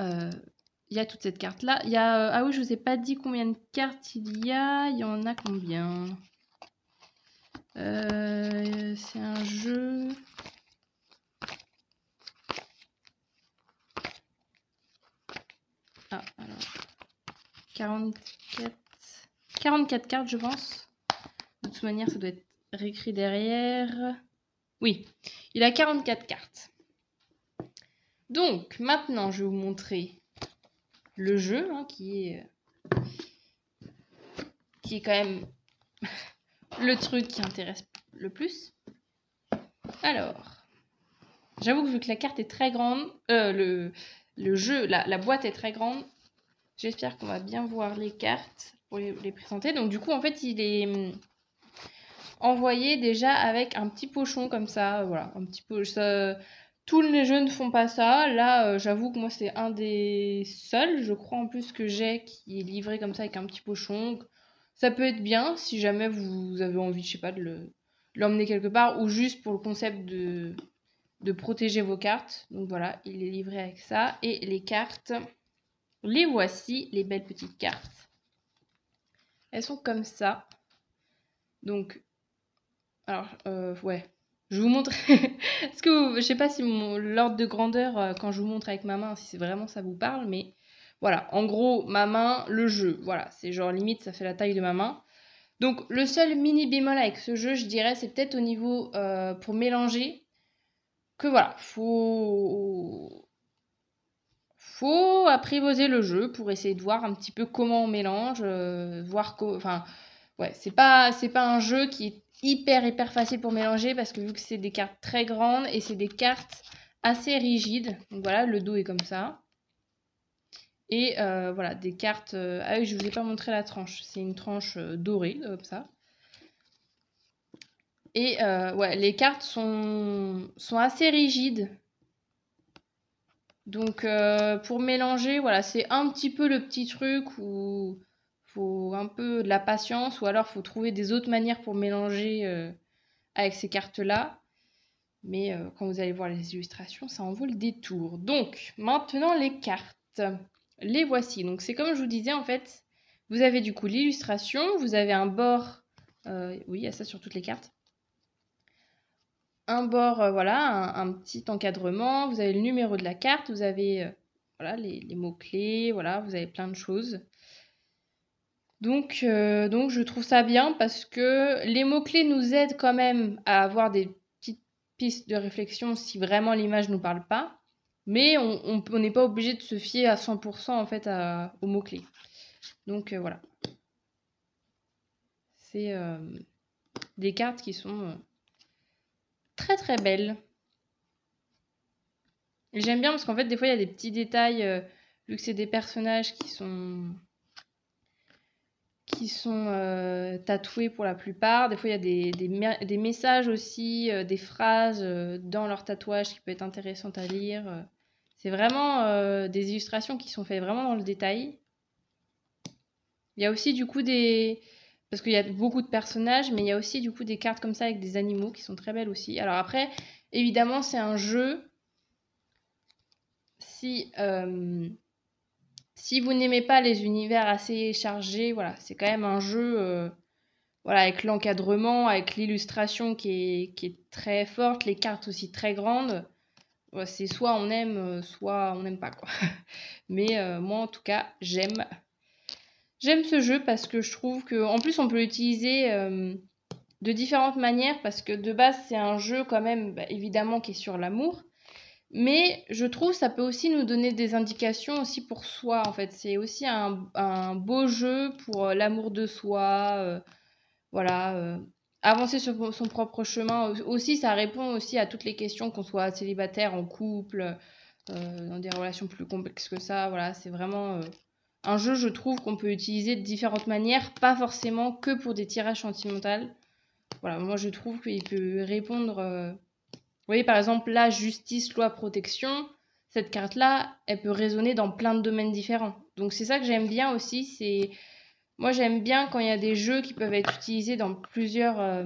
il y a toute cette carte-là. Il y a... ah oui, je vous ai pas dit combien de cartes il y a. Il y en a combien? C'est un jeu... Ah, alors... 44 cartes, je pense. De toute manière, ça doit être réécrit derrière. Oui, il a 44 cartes. Donc, maintenant, je vais vous montrer le jeu, hein, qui est quand même le truc qui intéresse le plus. Alors, j'avoue que vu que la carte est très grande, le jeu, la boîte est très grande, j'espère qu'on va bien voir les cartes pour les présenter. Donc du coup, en fait, il est envoyé déjà avec un petit pochon comme ça, voilà, un petit peu. Tous les jeux ne font pas ça. Là, j'avoue que moi, c'est un des seuls, je crois en plus que j'ai, qui est livré comme ça avec un petit pochon. Ça peut être bien si jamais vous avez envie, je sais pas, de l'emmener quelque part ou juste pour le concept de protéger vos cartes. Donc voilà, il est livré avec ça. Et les cartes, les voici, les belles petites cartes. Elles sont comme ça. Donc, alors, ouais, je vous montre. Est-ce que je sais pas si l'ordre de grandeur, quand je vous montre avec ma main, si c'est vraiment ça vous parle, mais voilà, en gros, ma main, le jeu, voilà, c'est genre limite, ça fait la taille de ma main. Donc, le seul mini bémol avec ce jeu, je dirais, c'est peut-être au niveau pour mélanger, que voilà, faut apprivoiser le jeu pour essayer de voir un petit peu comment on mélange, voir enfin ouais, c'est pas un jeu qui est hyper facile pour mélanger parce que vu que c'est des cartes très grandes et c'est des cartes assez rigides. Donc voilà, le dos est comme ça. Et voilà, des cartes... ah oui, je vous ai pas montré la tranche. C'est une tranche dorée, comme ça. Et ouais, les cartes sont assez rigides. Donc pour mélanger, voilà, c'est un petit peu le petit truc où faut un peu de la patience ou alors faut trouver des autres manières pour mélanger avec ces cartes-là. Mais quand vous allez voir les illustrations, ça en vaut le détour. Donc maintenant les cartes, les voici. Donc c'est comme je vous disais en fait, vous avez du coup l'illustration, vous avez un bord, oui il y a ça sur toutes les cartes. Un bord, voilà, un petit encadrement, vous avez le numéro de la carte, vous avez voilà, les mots-clés, voilà, vous avez plein de choses. Donc je trouve ça bien parce que les mots-clés nous aident quand même à avoir des petites pistes de réflexion si vraiment l'image ne nous parle pas. Mais on n'est pas obligé de se fier à 100% en fait aux mots-clés. Donc voilà. C'est des cartes qui sont très belles. J'aime bien parce qu'en fait, des fois, il y a des petits détails, vu que c'est des personnages qui sont tatoués pour la plupart. Des fois, il y a des messages aussi, des phrases dans leur tatouage qui peut être intéressantes à lire. C'est vraiment des illustrations qui sont faites vraiment dans le détail. Il y a aussi du coup parce qu'il y a beaucoup de personnages, mais il y a aussi du coup des cartes comme ça avec des animaux qui sont très belles aussi. Alors après, évidemment, c'est un jeu. Si vous n'aimez pas les univers assez chargés, voilà, c'est quand même un jeu voilà, avec l'encadrement, avec l'illustration qui est très forte, les cartes aussi très grandes. Ouais, c'est soit on aime, soit on n'aime pas, quoi. Mais moi, en tout cas, j'aime ce jeu parce que je trouve que, en plus, on peut l'utiliser de différentes manières parce que de base, c'est un jeu quand même, bah, évidemment, qui est sur l'amour. Mais je trouve ça peut aussi nous donner des indications aussi pour soi, en fait. C'est aussi un beau jeu pour l'amour de soi, voilà, avancer sur son propre chemin. Aussi, ça répond aussi à toutes les questions, qu'on soit célibataire, en couple, dans des relations plus complexes que ça. Voilà, c'est vraiment un jeu, je trouve, qu'on peut utiliser de différentes manières, pas forcément que pour des tirages sentimentaux. Voilà, moi je trouve qu'il peut répondre. Vous voyez, par exemple, là, justice, loi, protection, cette carte-là, elle peut résonner dans plein de domaines différents. Donc c'est ça que j'aime bien aussi, c'est... Moi j'aime bien quand il y a des jeux qui peuvent être utilisés dans plusieurs...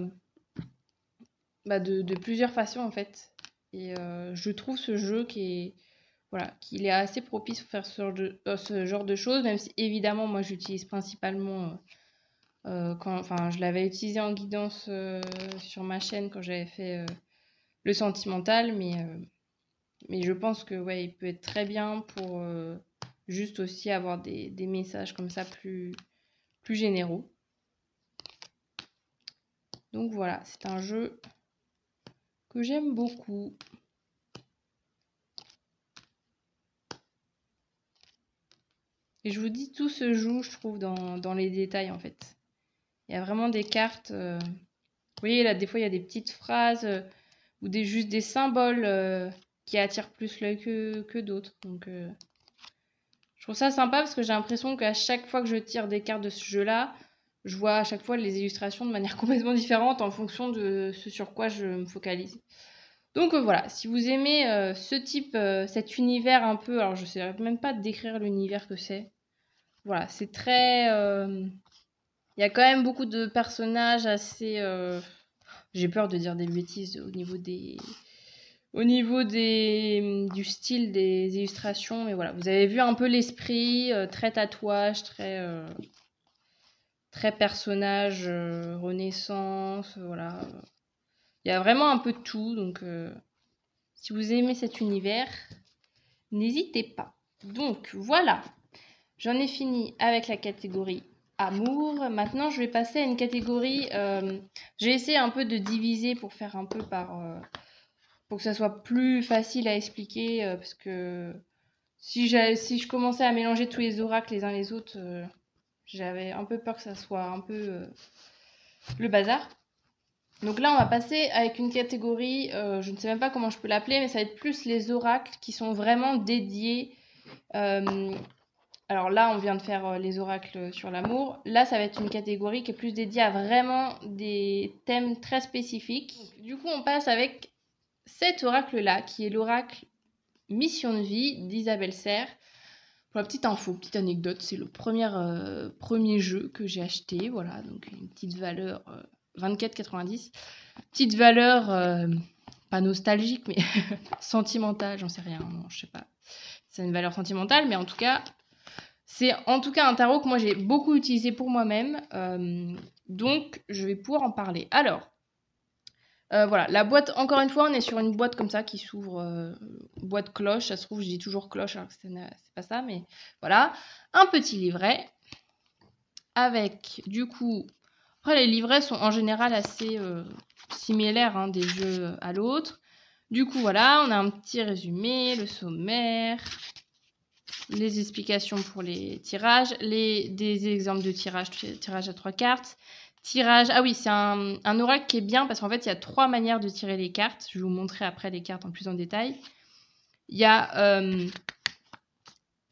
de plusieurs façons en fait. Et je trouve ce jeu voilà, qu'il est assez propice pour faire ce genre de choses, même si évidemment moi j'utilise principalement... enfin, je l'avais utilisé en guidance sur ma chaîne quand j'avais fait le sentimental, mais je pense que ouais, il peut être très bien pour juste aussi avoir des messages comme ça plus généraux. Donc voilà, c'est un jeu que j'aime beaucoup. Et je vous dis, tout se joue, je trouve, dans les détails en fait. Il y a vraiment des cartes. Vous voyez, là, des fois, il y a des petites phrases ou juste des symboles qui attirent plus l'œil que d'autres. Donc, je trouve ça sympa parce que j'ai l'impression qu'à chaque fois que je tire des cartes de ce jeu-là, je vois à chaque fois les illustrations de manière complètement différente en fonction de ce sur quoi je me focalise. Donc voilà, si vous aimez ce type, cet univers un peu, alors je ne sais même pas décrire l'univers que c'est. Voilà, c'est très... Il y a quand même beaucoup de personnages assez... J'ai peur de dire des bêtises au niveau du style des illustrations, mais voilà, vous avez vu un peu l'esprit, très tatouage, très personnage, renaissance, voilà. Il y a vraiment un peu de tout, donc si vous aimez cet univers, n'hésitez pas. Donc voilà, j'en ai fini avec la catégorie amour. Maintenant, je vais passer à une catégorie, j'ai essayé un peu de diviser pour faire un peu pour que ça soit plus facile à expliquer, parce que si je commençais à mélanger tous les oracles les uns les autres, j'avais un peu peur que ça soit un peu le bazar. Donc là, on va passer avec une catégorie, je ne sais même pas comment je peux l'appeler, mais ça va être plus les oracles qui sont vraiment dédiés. Alors là, on vient de faire les oracles sur l'amour. Là, ça va être une catégorie qui est plus dédiée à vraiment des thèmes très spécifiques. Du coup, on passe avec cet oracle-là, qui est l'oracle Mission de vie d'Isabelle Serres. Pour la petite info, petite anecdote, c'est le premier jeu que j'ai acheté. Voilà, donc une petite valeur 24,90. Petite valeur, pas nostalgique, mais sentimentale, j'en sais rien, non, je sais pas. C'est une valeur sentimentale, mais en tout cas, c'est en tout cas un tarot que moi j'ai beaucoup utilisé pour moi-même. Donc, je vais pouvoir en parler. Alors, voilà, la boîte, encore une fois, on est sur une boîte comme ça qui s'ouvre, boîte cloche, ça se trouve, je dis toujours cloche alors que c'est pas ça, mais voilà. Un petit livret avec, du coup, après les livrets sont en général assez similaires hein, des jeux à l'autre. Du coup, voilà, on a un petit résumé, le sommaire, les explications pour les tirages, des exemples de tirage à 3 cartes. Tirage, ah oui, c'est un oracle qui est bien parce qu'en fait, il y a 3 manières de tirer les cartes. Je vais vous montrer après les cartes en plus en détail. Il y a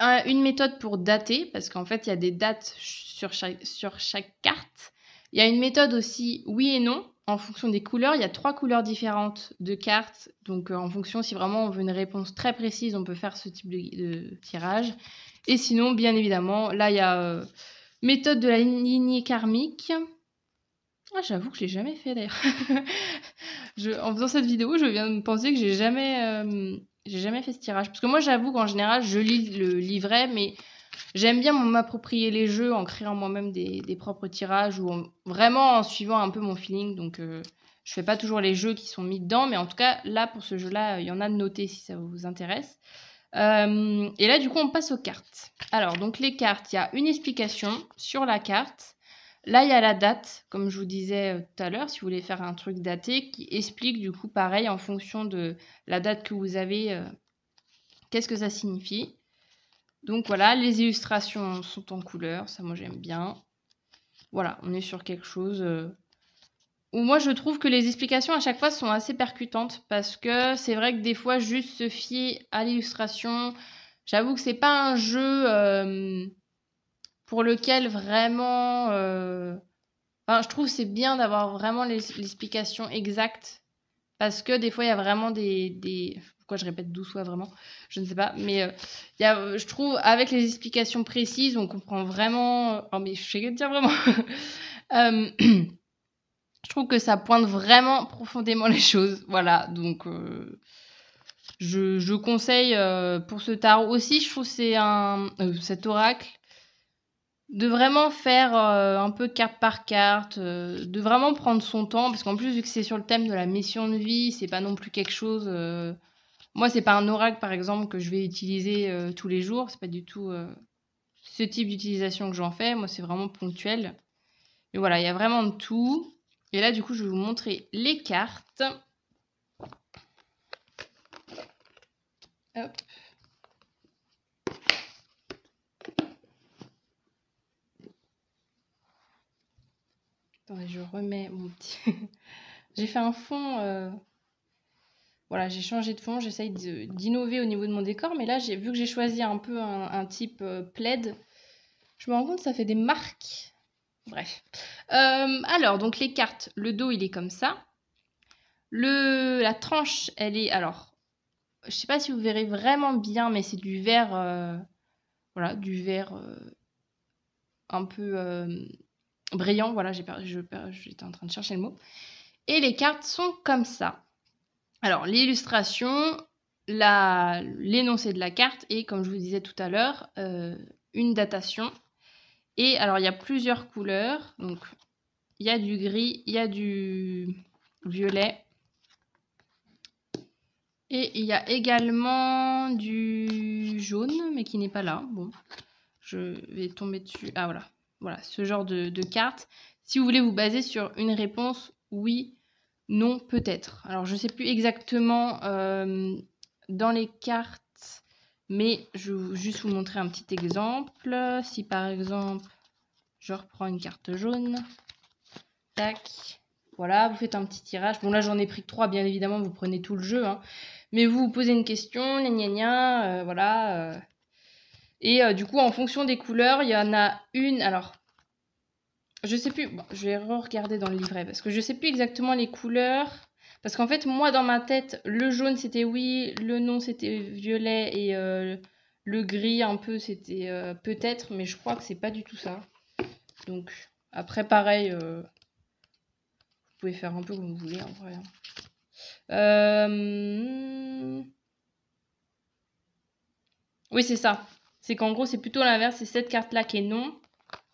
une méthode pour dater parce qu'en fait, il y a des dates sur chaque carte. Il y a une méthode aussi oui et non en fonction des couleurs. Il y a 3 couleurs différentes de cartes. Donc, en fonction, si vraiment on veut une réponse très précise, on peut faire ce type de tirage. Et sinon, bien évidemment, là, il y a méthode de la lignée karmique. Ah, j'avoue que je l'ai jamais fait d'ailleurs. En faisant cette vidéo, je viens de me penser que j'ai jamais fait ce tirage. Parce que moi, j'avoue qu'en général, je lis le livret, mais j'aime bien m'approprier les jeux en créant moi-même des propres tirages ou vraiment en suivant un peu mon feeling. Donc, je fais pas toujours les jeux qui sont mis dedans, mais en tout cas, là, pour ce jeu-là, il y en a de notés si ça vous intéresse. Et là, du coup, on passe aux cartes. Alors, donc les cartes, il y a une explication sur la carte. Là, il y a la date, comme je vous disais tout à l'heure, si vous voulez faire un truc daté, qui explique du coup pareil en fonction de la date que vous avez qu'est-ce que ça signifie. Donc voilà, les illustrations sont en couleur, ça moi j'aime bien. Voilà, on est sur quelque chose où moi je trouve que les explications à chaque fois sont assez percutantes parce que c'est vrai que des fois juste se fier à l'illustration, j'avoue que c'est pas un jeu pour lequel vraiment... Enfin, je trouve que c'est bien d'avoir vraiment l'explication exacte parce que des fois il y a vraiment des... Pourquoi je répète 12 fois vraiment? Je ne sais pas. Mais je trouve avec les explications précises, on comprend vraiment... Oh mais je sais que dire vraiment. Je trouve que ça pointe vraiment profondément les choses. Voilà, donc je conseille pour ce tarot aussi. Je trouve que c'est cet oracle de vraiment faire un peu carte par carte, de vraiment prendre son temps, parce qu'en plus vu que c'est sur le thème de la mission de vie, c'est pas non plus quelque chose... Moi, c'est pas un oracle, par exemple, que je vais utiliser tous les jours. C'est pas du tout ce type d'utilisation que j'en fais. Moi, c'est vraiment ponctuel. Et voilà, il y a vraiment de tout. Et là, du coup, je vais vous montrer les cartes. Hop. Attendez, je remets mon petit... J'ai fait un fond... Voilà, j'ai changé de fond, j'essaye d'innover au niveau de mon décor, mais là, vu que j'ai choisi un peu un type plaid, je me rends compte que ça fait des marques. Bref. Alors, donc les cartes, le dos, il est comme ça. La tranche, elle est... Alors, je sais pas si vous verrez vraiment bien, mais c'est du vert... voilà, du vert un peu brillant. Voilà, j'étais en train de chercher le mot. Et les cartes sont comme ça. Alors, l'illustration, l'énoncé de la carte et, comme je vous disais tout à l'heure, une datation. Et alors, il y a plusieurs couleurs. Donc, il y a du gris, il y a du violet. Et il y a également du jaune, mais qui n'est pas là. Bon, je vais tomber dessus. Ah, voilà. Voilà, ce genre de carte. Si vous voulez vous baser sur une réponse, oui, non, peut-être. Alors, je ne sais plus exactement dans les cartes, mais je vais juste vous montrer un petit exemple. Si par exemple, je reprends une carte jaune, tac, voilà, vous faites un petit tirage. Bon, là, j'en ai pris que 3, bien évidemment, vous prenez tout le jeu, hein. Mais vous posez une question, voilà. Et du coup, en fonction des couleurs, il y en a une... Alors, je sais plus, bon, je vais re-regarder dans le livret parce que je sais plus exactement les couleurs. Parce qu'en fait, moi, dans ma tête, le jaune, c'était oui, le non, c'était violet et le gris, un peu, c'était peut-être, mais je crois que c'est pas du tout ça. Donc, après, pareil, vous pouvez faire un peu comme vous voulez, en vrai. Oui, c'est ça. C'est qu'en gros, c'est plutôt l'inverse. C'est cette carte-là qui est non,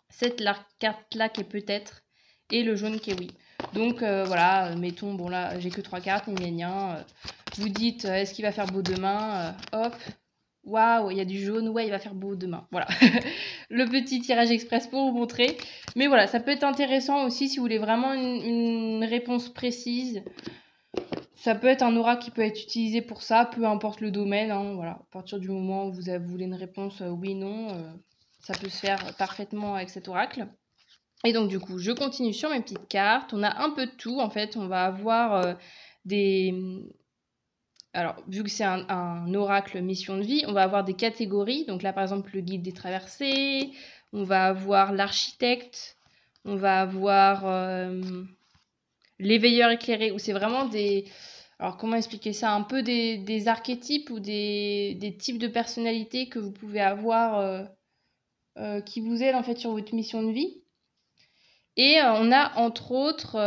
cette carte-là qui est peut-être, et le jaune qui est oui. Donc voilà, mettons, bon là, j'ai que 3 cartes, vous dites, est-ce qu'il va faire beau demain? Hop, waouh, il y a du jaune, ouais, il va faire beau demain. Voilà, le petit tirage express pour vous montrer. Mais voilà, ça peut être intéressant aussi si vous voulez vraiment une réponse précise. Ça peut être un aura qui peut être utilisé pour ça, peu importe le domaine, hein, voilà. À partir du moment où vous voulez une réponse oui, non, ça peut se faire parfaitement avec cet oracle. Et donc du coup, je continue sur mes petites cartes. On a un peu de tout, en fait. On va avoir des... Alors, vu que c'est un oracle mission de vie, on va avoir des catégories. Donc là, par exemple, le guide des traversées. On va avoir l'architecte. On va avoir l'éveilleur éclairé, où c'est vraiment des... Alors, comment expliquer ça? Un peu des archétypes ou des types de personnalités que vous pouvez avoir qui vous aident, en fait, sur votre mission de vie. Et on a entre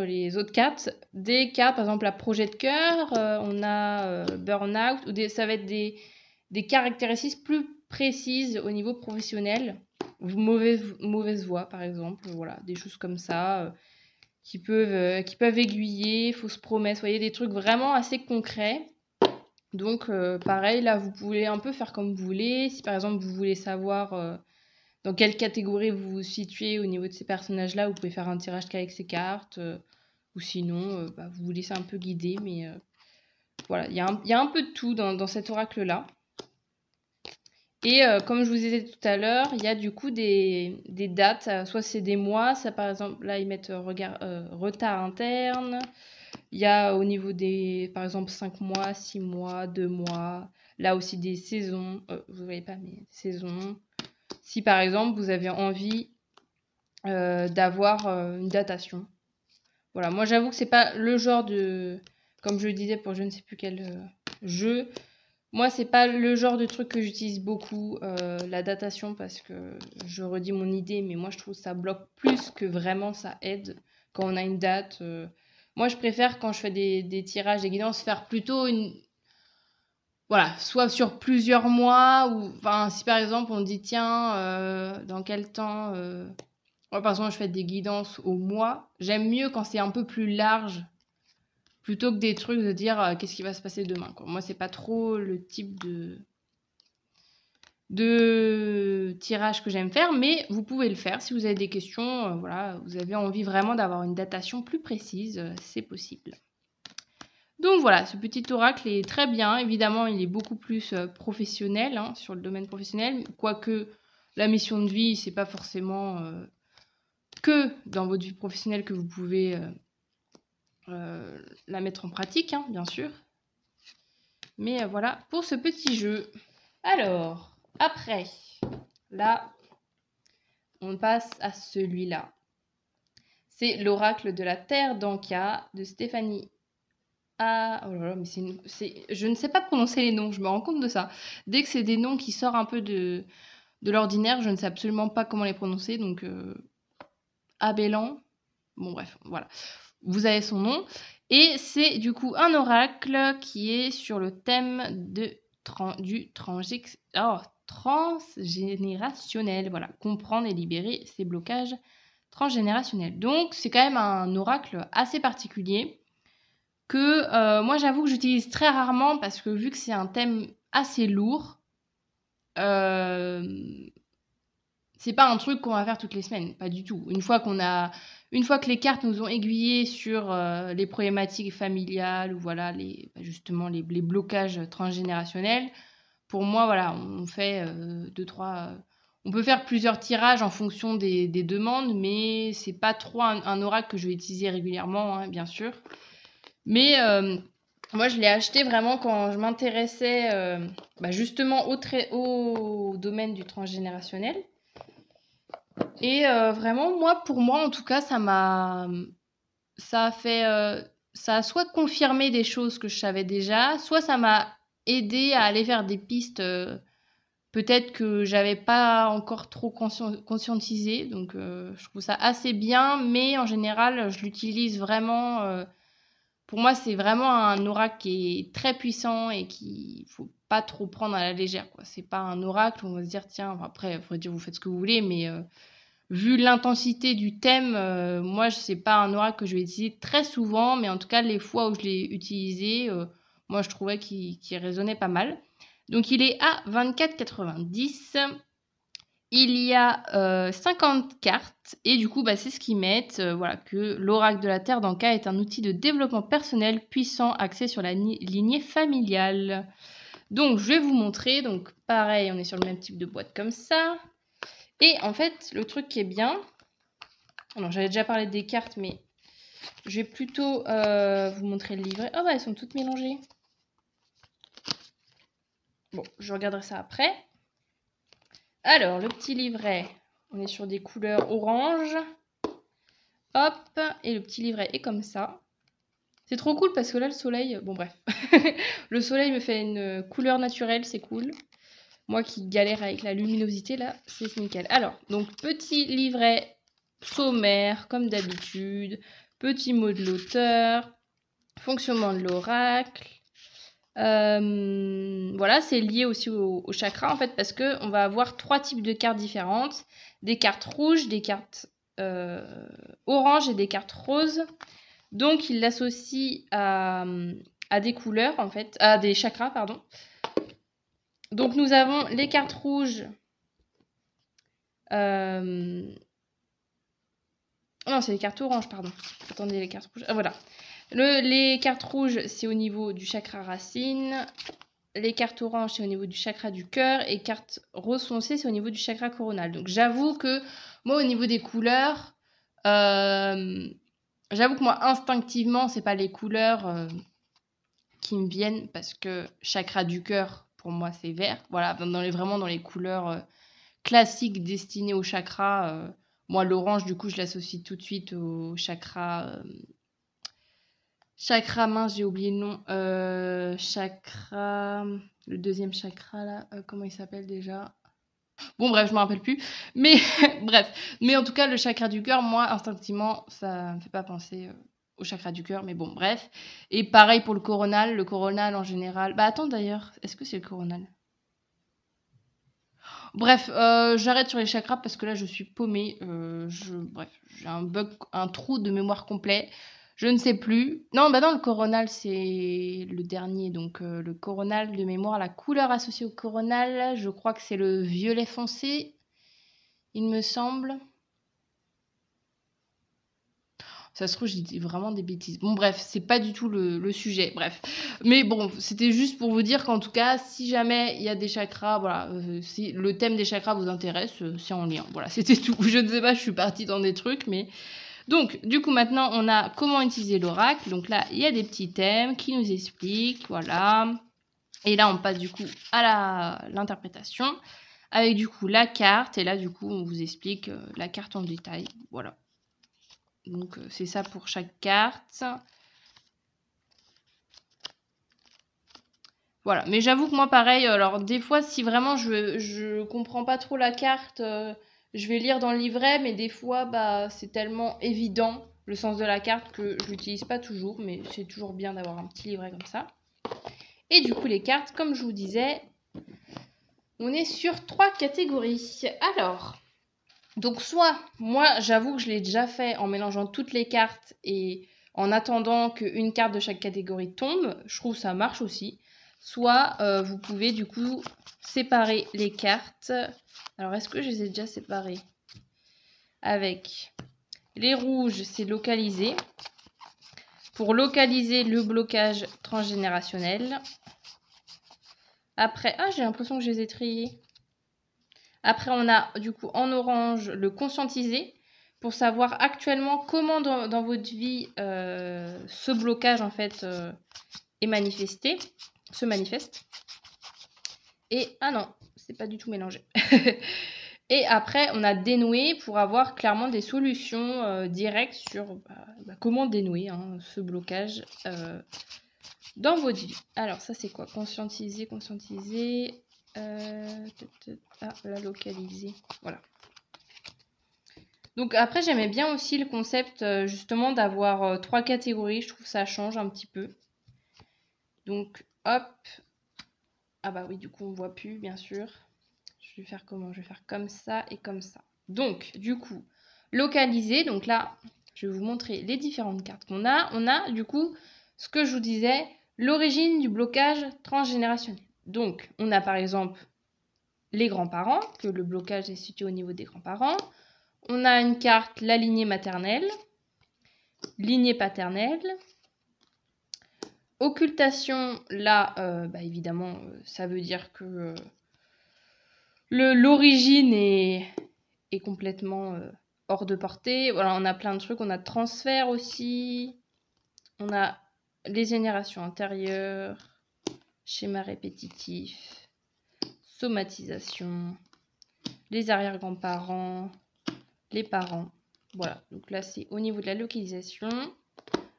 les autres cartes, des cartes, par exemple la projet de cœur, on a burn-out, ça va être des caractéristiques plus précises au niveau professionnel, mauvaise voix par exemple, voilà, des choses comme ça qui peuvent aiguiller, fausses promesses, vous voyez, des trucs vraiment assez concrets. Donc pareil, là vous pouvez un peu faire comme vous voulez, si par exemple vous voulez savoir... dans quelle catégorie vous vous situez au niveau de ces personnages-là, vous pouvez faire un tirage qu'avec ces cartes, ou sinon, vous vous laissez un peu guider, mais Voilà, il y a un peu de tout dans cet oracle-là. Et comme je vous disais tout à l'heure, il y a du coup des dates, soit c'est des mois, ça par exemple, là ils mettent retard interne. Il y a au niveau des, par exemple, 5 mois, 6 mois, 2 mois. Là aussi des saisons, vous ne voyez pas, mais des saisons. Si par exemple vous avez envie d'avoir une datation. Voilà, moi j'avoue que c'est pas le genre de, comme je le disais pour je ne sais plus quel jeu, moi c'est pas le genre de truc que j'utilise beaucoup, la datation, parce que je redis mon idée, mais moi je trouve que ça bloque plus que vraiment ça aide quand on a une date. Moi je préfère quand je fais des tirages, des guidances, faire plutôt une, voilà, soit sur plusieurs mois, ou enfin si par exemple on dit tiens, dans quel temps moi, par exemple, je fais des guidances au mois. J'aime mieux quand c'est un peu plus large, plutôt que des trucs de dire qu'est-ce qui va se passer demain, quoi. Moi, c'est pas trop le type de tirage que j'aime faire, mais vous pouvez le faire si vous avez des questions. Voilà, vous avez envie vraiment d'avoir une datation plus précise, c'est possible. Donc voilà, ce petit oracle est très bien. Évidemment, il est beaucoup plus professionnel, hein, sur le domaine professionnel, quoique la mission de vie, c'est pas forcément que dans votre vie professionnelle que vous pouvez la mettre en pratique, hein, bien sûr. Mais voilà pour ce petit jeu. Alors, après, là, on passe à celui-là. C'est l'oracle de la Terre d'Anka de Stéphanie. Ah, oh là là, mais je ne sais pas prononcer les noms, je me rends compte de ça. Dès que c'est des noms qui sortent un peu de l'ordinaire, je ne sais absolument pas comment les prononcer. Donc, Abélan, bon bref, voilà. Vous avez son nom. Et c'est du coup un oracle qui est sur le thème du transgénérationnel. Voilà, comprendre et libérer ces blocages transgénérationnels. Donc c'est quand même un oracle assez particulier que moi j'avoue que j'utilise très rarement, parce que vu que c'est un thème assez lourd, c'est pas un truc qu'on va faire toutes les semaines, pas du tout. Une fois que les cartes nous ont aiguillés sur les problématiques familiales, ou voilà, justement les blocages transgénérationnels, pour moi, voilà, on fait on peut faire plusieurs tirages en fonction des demandes, mais c'est pas trop un oracle que je vais utiliser régulièrement, hein, bien sûr. Mais moi, je l'ai acheté vraiment quand je m'intéressais justement au domaine du transgénérationnel. Et vraiment, pour moi, en tout cas, ça a soit confirmé des choses que je savais déjà, soit ça m'a aidé à aller vers des pistes peut-être que j'avais pas encore trop conscientisé. Donc, je trouve ça assez bien, mais en général, je l'utilise vraiment. Pour moi, c'est vraiment un oracle qui est très puissant et qu'il faut pas trop prendre à la légère, quoi. C'est pas un oracle où on va se dire tiens, après, il faut dire vous faites ce que vous voulez, mais vu l'intensité du thème, moi, c'est pas un oracle que je vais utiliser très souvent, mais en tout cas, les fois où je l'ai utilisé, moi, je trouvais qu'il résonnait pas mal. Donc, il est à 24,90. Il y a 50 cartes, et du coup, c'est ce qu'ils mettent, voilà, que l'oracle de la Terre d'Anka est un outil de développement personnel puissant axé sur la lignée familiale. Donc, je vais vous montrer. Donc, pareil, on est sur le même type de boîte comme ça. Et en fait, le truc qui est bien... Alors, j'avais déjà parlé des cartes, mais je vais plutôt vous montrer le livret. Oh, elles sont toutes mélangées. Bon, je regarderai ça après. Alors, le petit livret, on est sur des couleurs orange. Hop, et le petit livret est comme ça. C'est trop cool parce que là, le soleil... Bon, bref. Le soleil me fait une couleur naturelle, c'est cool. Moi qui galère avec la luminosité, là, c'est nickel. Alors, donc, petit livret sommaire, comme d'habitude. Petit mot de l'auteur. Fonctionnement de l'oracle. Voilà, c'est lié aussi au chakra, en fait, parce qu'on va avoir 3 types de cartes différentes. Des cartes rouges, des cartes orange et des cartes roses. Donc, il l'associe à des couleurs, en fait, à des chakras, pardon. Donc, nous avons les cartes rouges. Non, c'est les cartes oranges, pardon. Attendez, les cartes rouges. Ah, voilà. Les cartes rouges, c'est au niveau du chakra racine. Les cartes oranges, c'est au niveau du chakra du cœur. Et cartes rose foncé, c'est au niveau du chakra coronal. Donc j'avoue que moi, au niveau des couleurs, j'avoue que moi, instinctivement, c'est pas les couleurs qui me viennent. Parce que chakra du cœur, pour moi, c'est vert. Voilà, vraiment dans les couleurs classiques destinées au chakra. Moi, l'orange, du coup, je l'associe tout de suite au chakra... Chakra, mince, j'ai oublié le nom. Chakra... Le deuxième chakra, là, comment il s'appelle déjà? Bon, bref, je me rappelle plus. Mais, bref. Mais en tout cas, le chakra du cœur, moi, instinctivement, ça me fait pas penser au chakra du cœur. Mais bon, bref. Et pareil pour le coronal. Le coronal, en général... Bah, attends, d'ailleurs, est-ce que c'est le coronal? Bref, j'arrête sur les chakras parce que là, je suis paumée. Bref, j'ai un bug, un trou de mémoire complet. Je ne sais plus. Non, bah non, le coronal, c'est le dernier. Donc, le coronal de mémoire, la couleur associée au coronal, je crois que c'est le violet foncé, il me semble. Ça se trouve, je dis vraiment des bêtises. Bon, bref, c'est pas du tout le sujet. Bref. Mais bon, c'était juste pour vous dire qu'en tout cas, si jamais il y a des chakras, voilà, si le thème des chakras vous intéresse, c'est en lien. Voilà, c'était tout. Je ne sais pas, je suis partie dans des trucs, mais... Donc, du coup, maintenant, on a comment utiliser l'oracle. Donc là, il y a des petits thèmes qui nous expliquent, voilà. Et là, on passe du coup à l'interprétation, avec du coup la carte. Et là, du coup, on vous explique la carte en détail, voilà. Donc, c'est ça pour chaque carte. Voilà, mais j'avoue que moi, pareil, alors des fois, si vraiment je comprends pas trop la carte, je vais lire dans le livret, mais des fois, bah, c'est tellement évident, le sens de la carte, que je l'utilise pas toujours, mais c'est toujours bien d'avoir un petit livret comme ça. Et du coup, les cartes, comme je vous disais, on est sur 3 catégories. Alors... Donc soit, moi j'avoue que je l'ai déjà fait en mélangeant toutes les cartes et en attendant qu'une carte de chaque catégorie tombe, je trouve que ça marche aussi. Soit vous pouvez du coup séparer les cartes. Alors est-ce que je les ai déjà séparées? Avec les rouges, c'est localiser. Pour localiser le blocage transgénérationnel. Après, ah j'ai l'impression que je les ai triés. Après, on a du coup en orange le conscientiser pour savoir actuellement comment dans votre vie ce blocage en fait est manifesté, se manifeste. Et ah non, c'est pas du tout mélangé. Et après, on a dénoué pour avoir clairement des solutions directes sur comment dénouer ce blocage dans votre vie. Alors ça c'est quoi? Conscientiser, conscientiser. La localiser. Voilà. Donc après, j'aimais bien aussi le concept justement d'avoir 3 catégories. Je trouve que ça change un petit peu. Donc, hop. Ah bah oui, du coup, on voit plus, bien sûr. Je vais faire comment? Je vais faire comme ça et comme ça. Donc, du coup, localiser. Donc là, je vais vous montrer les différentes cartes qu'on a. On a, du coup, ce que je vous disais, l'origine du blocage transgénérationnel. Donc, on a par exemple les grands-parents, que le blocage est situé au niveau des grands-parents. On a une carte, la lignée maternelle, lignée paternelle. Occultation, là, évidemment, ça veut dire que l'origine est complètement hors de portée. Voilà, on a plein de trucs. On a transfert aussi. On a les générations antérieures, schéma répétitif, somatisation, les arrière-grands-parents, les parents. Voilà, donc là, c'est au niveau de la localisation.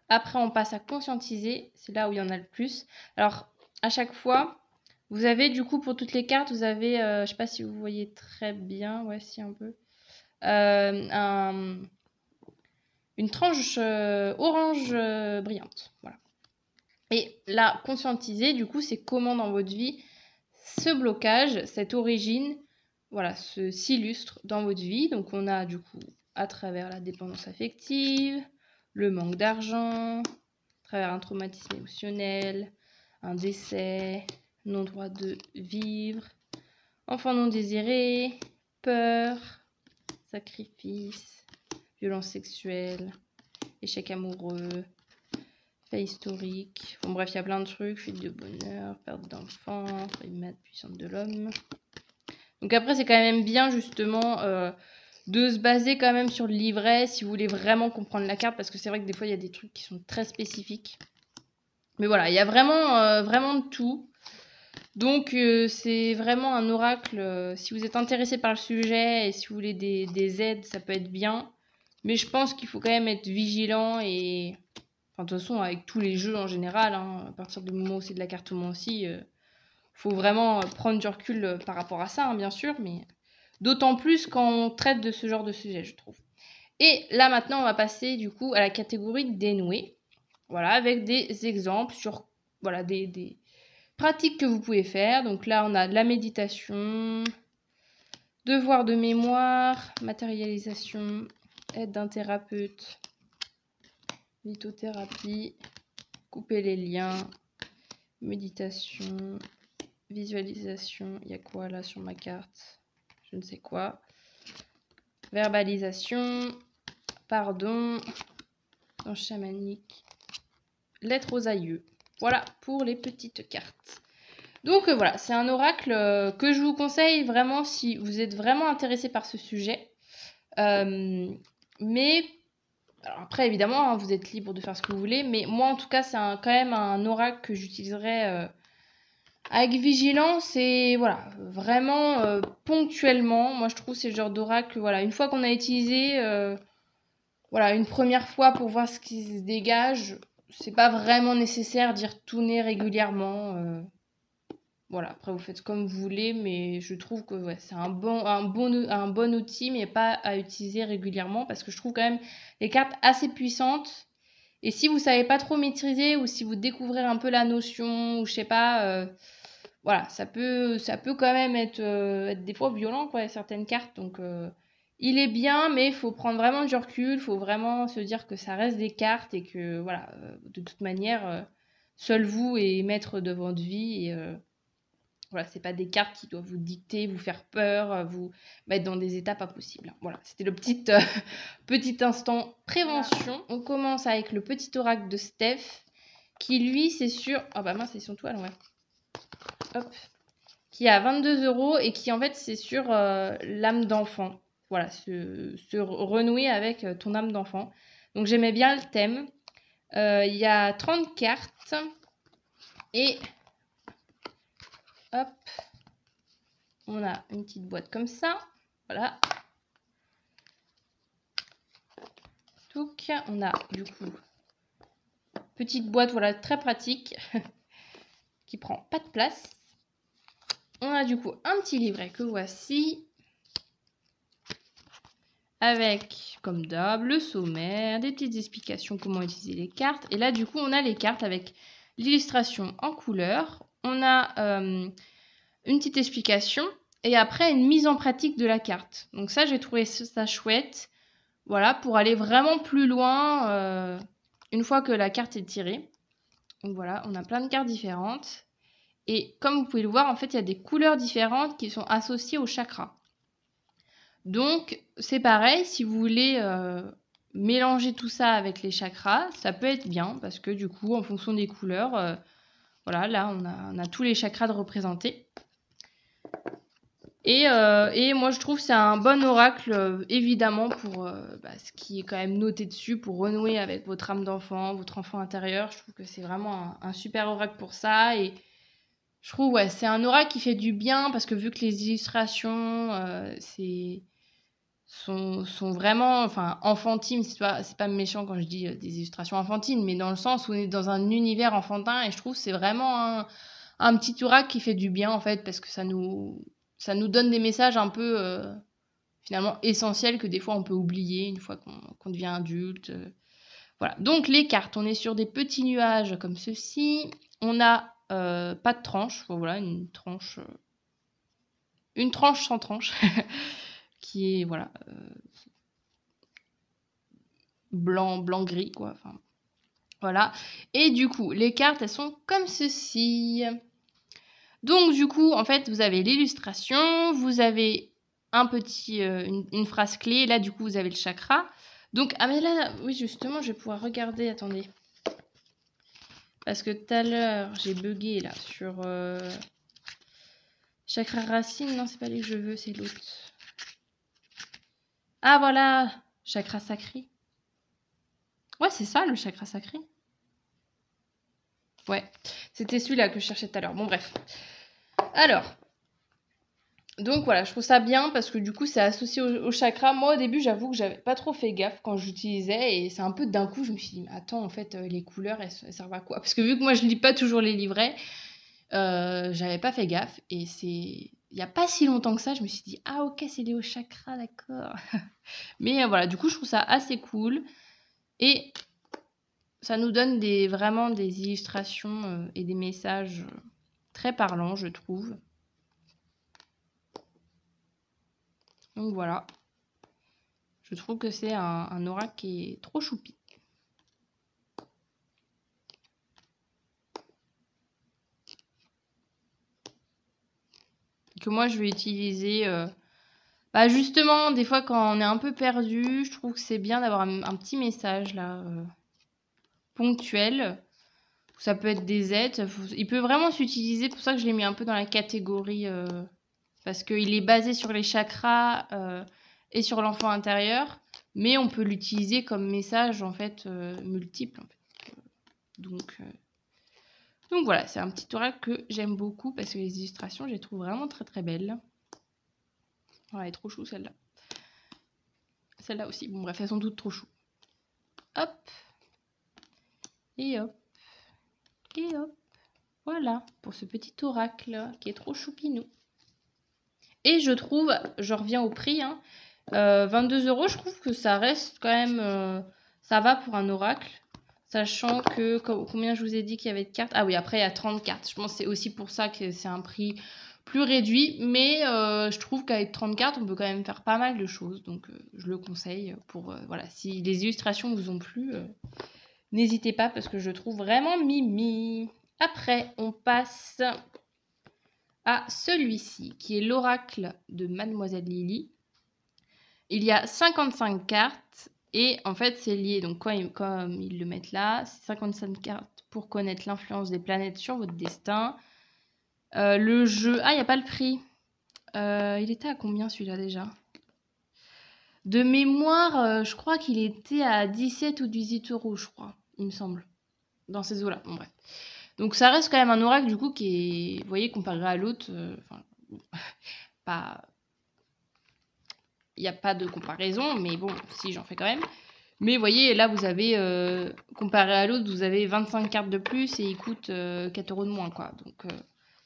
Après, on passe à conscientiser. C'est là où il y en a le plus. Alors, à chaque fois, vous avez du coup, pour toutes les cartes, vous avez, je ne sais pas si vous voyez très bien, ouais, si un peu, une tranche orange brillante. Voilà. Et là, conscientiser, du coup, c'est comment dans votre vie, ce blocage, cette origine, voilà, s'illustre dans votre vie. Donc, on a du coup, à travers la dépendance affective, le manque d'argent, à travers un traumatisme émotionnel, un décès, non-droit de vivre, enfant non désiré, peur, sacrifice, violence sexuelle, échec amoureux, fait historique. Bon, bref, il y a plein de trucs. Fuite de bonheur, perte d'enfant, maître puissante de l'homme. Donc après, c'est quand même bien, justement, de se baser quand même sur le livret si vous voulez vraiment comprendre la carte. Parce que c'est vrai que des fois, il y a des trucs qui sont très spécifiques. Mais voilà, il y a vraiment, vraiment de tout. Donc, c'est vraiment un oracle. Si vous êtes intéressé par le sujet et si vous voulez des aides, ça peut être bien. Mais je pense qu'il faut quand même être vigilant et... Enfin, de toute façon, avec tous les jeux en général, hein, à partir du moment où c'est de la cartomancie, faut vraiment prendre du recul par rapport à ça, hein, bien sûr, mais d'autant plus quand on traite de ce genre de sujet, je trouve. Et là, maintenant, on va passer du coup à la catégorie dénouée. Voilà, avec des exemples sur voilà, des pratiques que vous pouvez faire. Donc là, on a de la méditation, devoir de mémoire, matérialisation, aide d'un thérapeute, lithothérapie, couper les liens, méditation, visualisation. Il y a quoi là sur ma carte? Je ne sais quoi. Verbalisation, pardon, dans chamanique, lettre aux aïeux. Voilà pour les petites cartes. Donc voilà, c'est un oracle que je vous conseille vraiment si vous êtes vraiment intéressé par ce sujet. Mais alors après, évidemment, hein, vous êtes libre de faire ce que vous voulez. Mais moi, en tout cas, c'est quand même un oracle que j'utiliserai avec vigilance et voilà, vraiment ponctuellement. Moi, je trouve que c'est le genre d'oracle, voilà, une fois qu'on a utilisé, voilà, une première fois pour voir ce qui se dégage, c'est pas vraiment nécessaire d'y retourner régulièrement. Voilà, après vous faites comme vous voulez, mais je trouve que ouais, c'est un bon outil, mais pas à utiliser régulièrement parce que je trouve quand même les cartes assez puissantes. Et si vous savez pas trop maîtriser ou si vous découvrez un peu la notion ou je sais pas, voilà, ça peut quand même être des fois violent quoi, certaines cartes. Donc il est bien, mais il faut prendre vraiment du recul, il faut vraiment se dire que ça reste des cartes et que voilà, de toute manière, seul vous est maître de votre vie et voilà, c'est pas des cartes qui doivent vous dicter, vous faire peur, vous mettre dans des états pas possibles. Voilà, c'était le petit instant prévention. On commence avec le petit oracle de Steph, qui lui, c'est sur... Ah bah mince, c'est son toile, ouais. Hop. Qui est à 22 € et qui en fait, c'est sur l'âme d'enfant. Voilà, se renouer avec ton âme d'enfant. Donc j'aimais bien le thème. Il y a 30 cartes. Et... Hop, on a une petite boîte comme ça. Voilà. Touc. On a du coup petite boîte, voilà, très pratique, qui prend pas de place. On a du coup un petit livret que voici, avec, comme d'hab, le sommaire, des petites explications comment utiliser les cartes. Et là, du coup, on a les cartes avec l'illustration en couleur. On a une petite explication et après une mise en pratique de la carte. Donc ça, j'ai trouvé ça chouette. Voilà, pour aller vraiment plus loin une fois que la carte est tirée. Donc voilà, on a plein de cartes différentes. Et comme vous pouvez le voir, en fait, il y a des couleurs différentes qui sont associées au chakra. Donc, c'est pareil, si vous voulez mélanger tout ça avec les chakras, ça peut être bien parce que du coup, en fonction des couleurs, voilà, là, on a tous les chakras de représentés. Et moi, je trouve que c'est un bon oracle, évidemment, pour ce qui est quand même noté dessus, pour renouer avec votre âme d'enfant, votre enfant intérieur. Je trouve que c'est vraiment un super oracle pour ça. Et je trouve, ouais, c'est un oracle qui fait du bien, parce que vu que les illustrations sont vraiment enfantines, c'est pas méchant quand je dis des illustrations enfantines, mais dans le sens où on est dans un univers enfantin, et je trouve que c'est vraiment un petit oracle qui fait du bien, en fait, parce que ça nous donne des messages un peu, finalement, essentiels que des fois on peut oublier une fois qu'on devient adulte. Voilà. Donc, les cartes, on est sur des petits nuages comme ceci. On a pas de tranche. Voilà, une tranche sans tranche. Qui est, voilà, blanc-gris, quoi. Enfin, voilà. Et du coup, les cartes, elles sont comme ceci. Donc, du coup, en fait, vous avez l'illustration, vous avez une phrase clé. Là, du coup, vous avez le chakra. Donc, ah mais là, oui, justement, je vais pouvoir regarder. Attendez. Parce que tout à l'heure, j'ai bugué là sur chakra racine. Non, c'est pas lui que je veux, c'est l'autre. Ah voilà, chakra sacré. Ouais, c'est ça le chakra sacré. Ouais, c'était celui-là que je cherchais tout à l'heure. Bon, bref. Alors, donc voilà, je trouve ça bien parce que du coup, c'est associé au chakra. Moi, au début, j'avoue que j'avais pas trop fait gaffe quand j'utilisais et c'est un peu d'un coup, je me suis dit, mais attends, en fait, les couleurs, elles servent à quoi? Parce que vu que moi, je lis pas toujours les livrets, j'avais pas fait gaffe et c'est... Il n'y a pas si longtemps que ça, je me suis dit, ah ok, c'est lié au chakra, d'accord. Mais voilà, du coup, je trouve ça assez cool. Et ça nous donne vraiment des illustrations et des messages très parlants, je trouve. Donc voilà. Je trouve que c'est un oracle qui est trop choupi. Que moi, je vais utiliser... bah justement, des fois, quand on est un peu perdu, je trouve que c'est bien d'avoir un petit message, là, ponctuel. Ça peut être des aides. Il peut vraiment s'utiliser, pour ça que je l'ai mis un peu dans la catégorie... parce qu'il est basé sur les chakras et sur l'enfant intérieur, mais on peut l'utiliser comme message en fait multiple. En fait. Donc voilà, c'est un petit oracle que j'aime beaucoup parce que les illustrations, je les trouve vraiment très très belles. Oh, elle est trop chou celle-là. Celle-là aussi. Bon bref, elles sont toutes trop chou. Hop. Et hop. Et hop. Voilà, pour ce petit oracle qui est trop choupinou. Et je trouve, je reviens au prix, hein, 22 €, je trouve que ça reste quand même... ça va pour un oracle. Sachant que... Combien je vous ai dit qu'il y avait de cartes? Ah oui, après il y a 30 cartes. Je pense que c'est aussi pour ça que c'est un prix plus réduit. Mais je trouve qu'avec 30 cartes, on peut quand même faire pas mal de choses. Donc je le conseille pour... voilà, si les illustrations vous ont plu, n'hésitez pas parce que je trouve vraiment mimi. Après, on passe à celui-ci, qui est l'oracle de Mademoiselle Lily. Il y a 55 cartes et en fait c'est lié, donc comme ils le mettent là, c'est 55 cartes pour connaître l'influence des planètes sur votre destin. Le jeu, ah il n'y a pas le prix. Il était à combien celui-là déjà? De mémoire, je crois qu'il était à 17 ou 18 €, je crois, il me semble. Dans ces eaux-là, bon bref. Donc ça reste quand même un oracle du coup qui est, vous voyez, comparé à l'autre, pas... Il n'y a pas de comparaison, mais bon, si, j'en fais quand même. Mais vous voyez, là, vous avez, comparé à l'autre, vous avez 25 cartes de plus et il coûte 4 € de moins, quoi. Donc,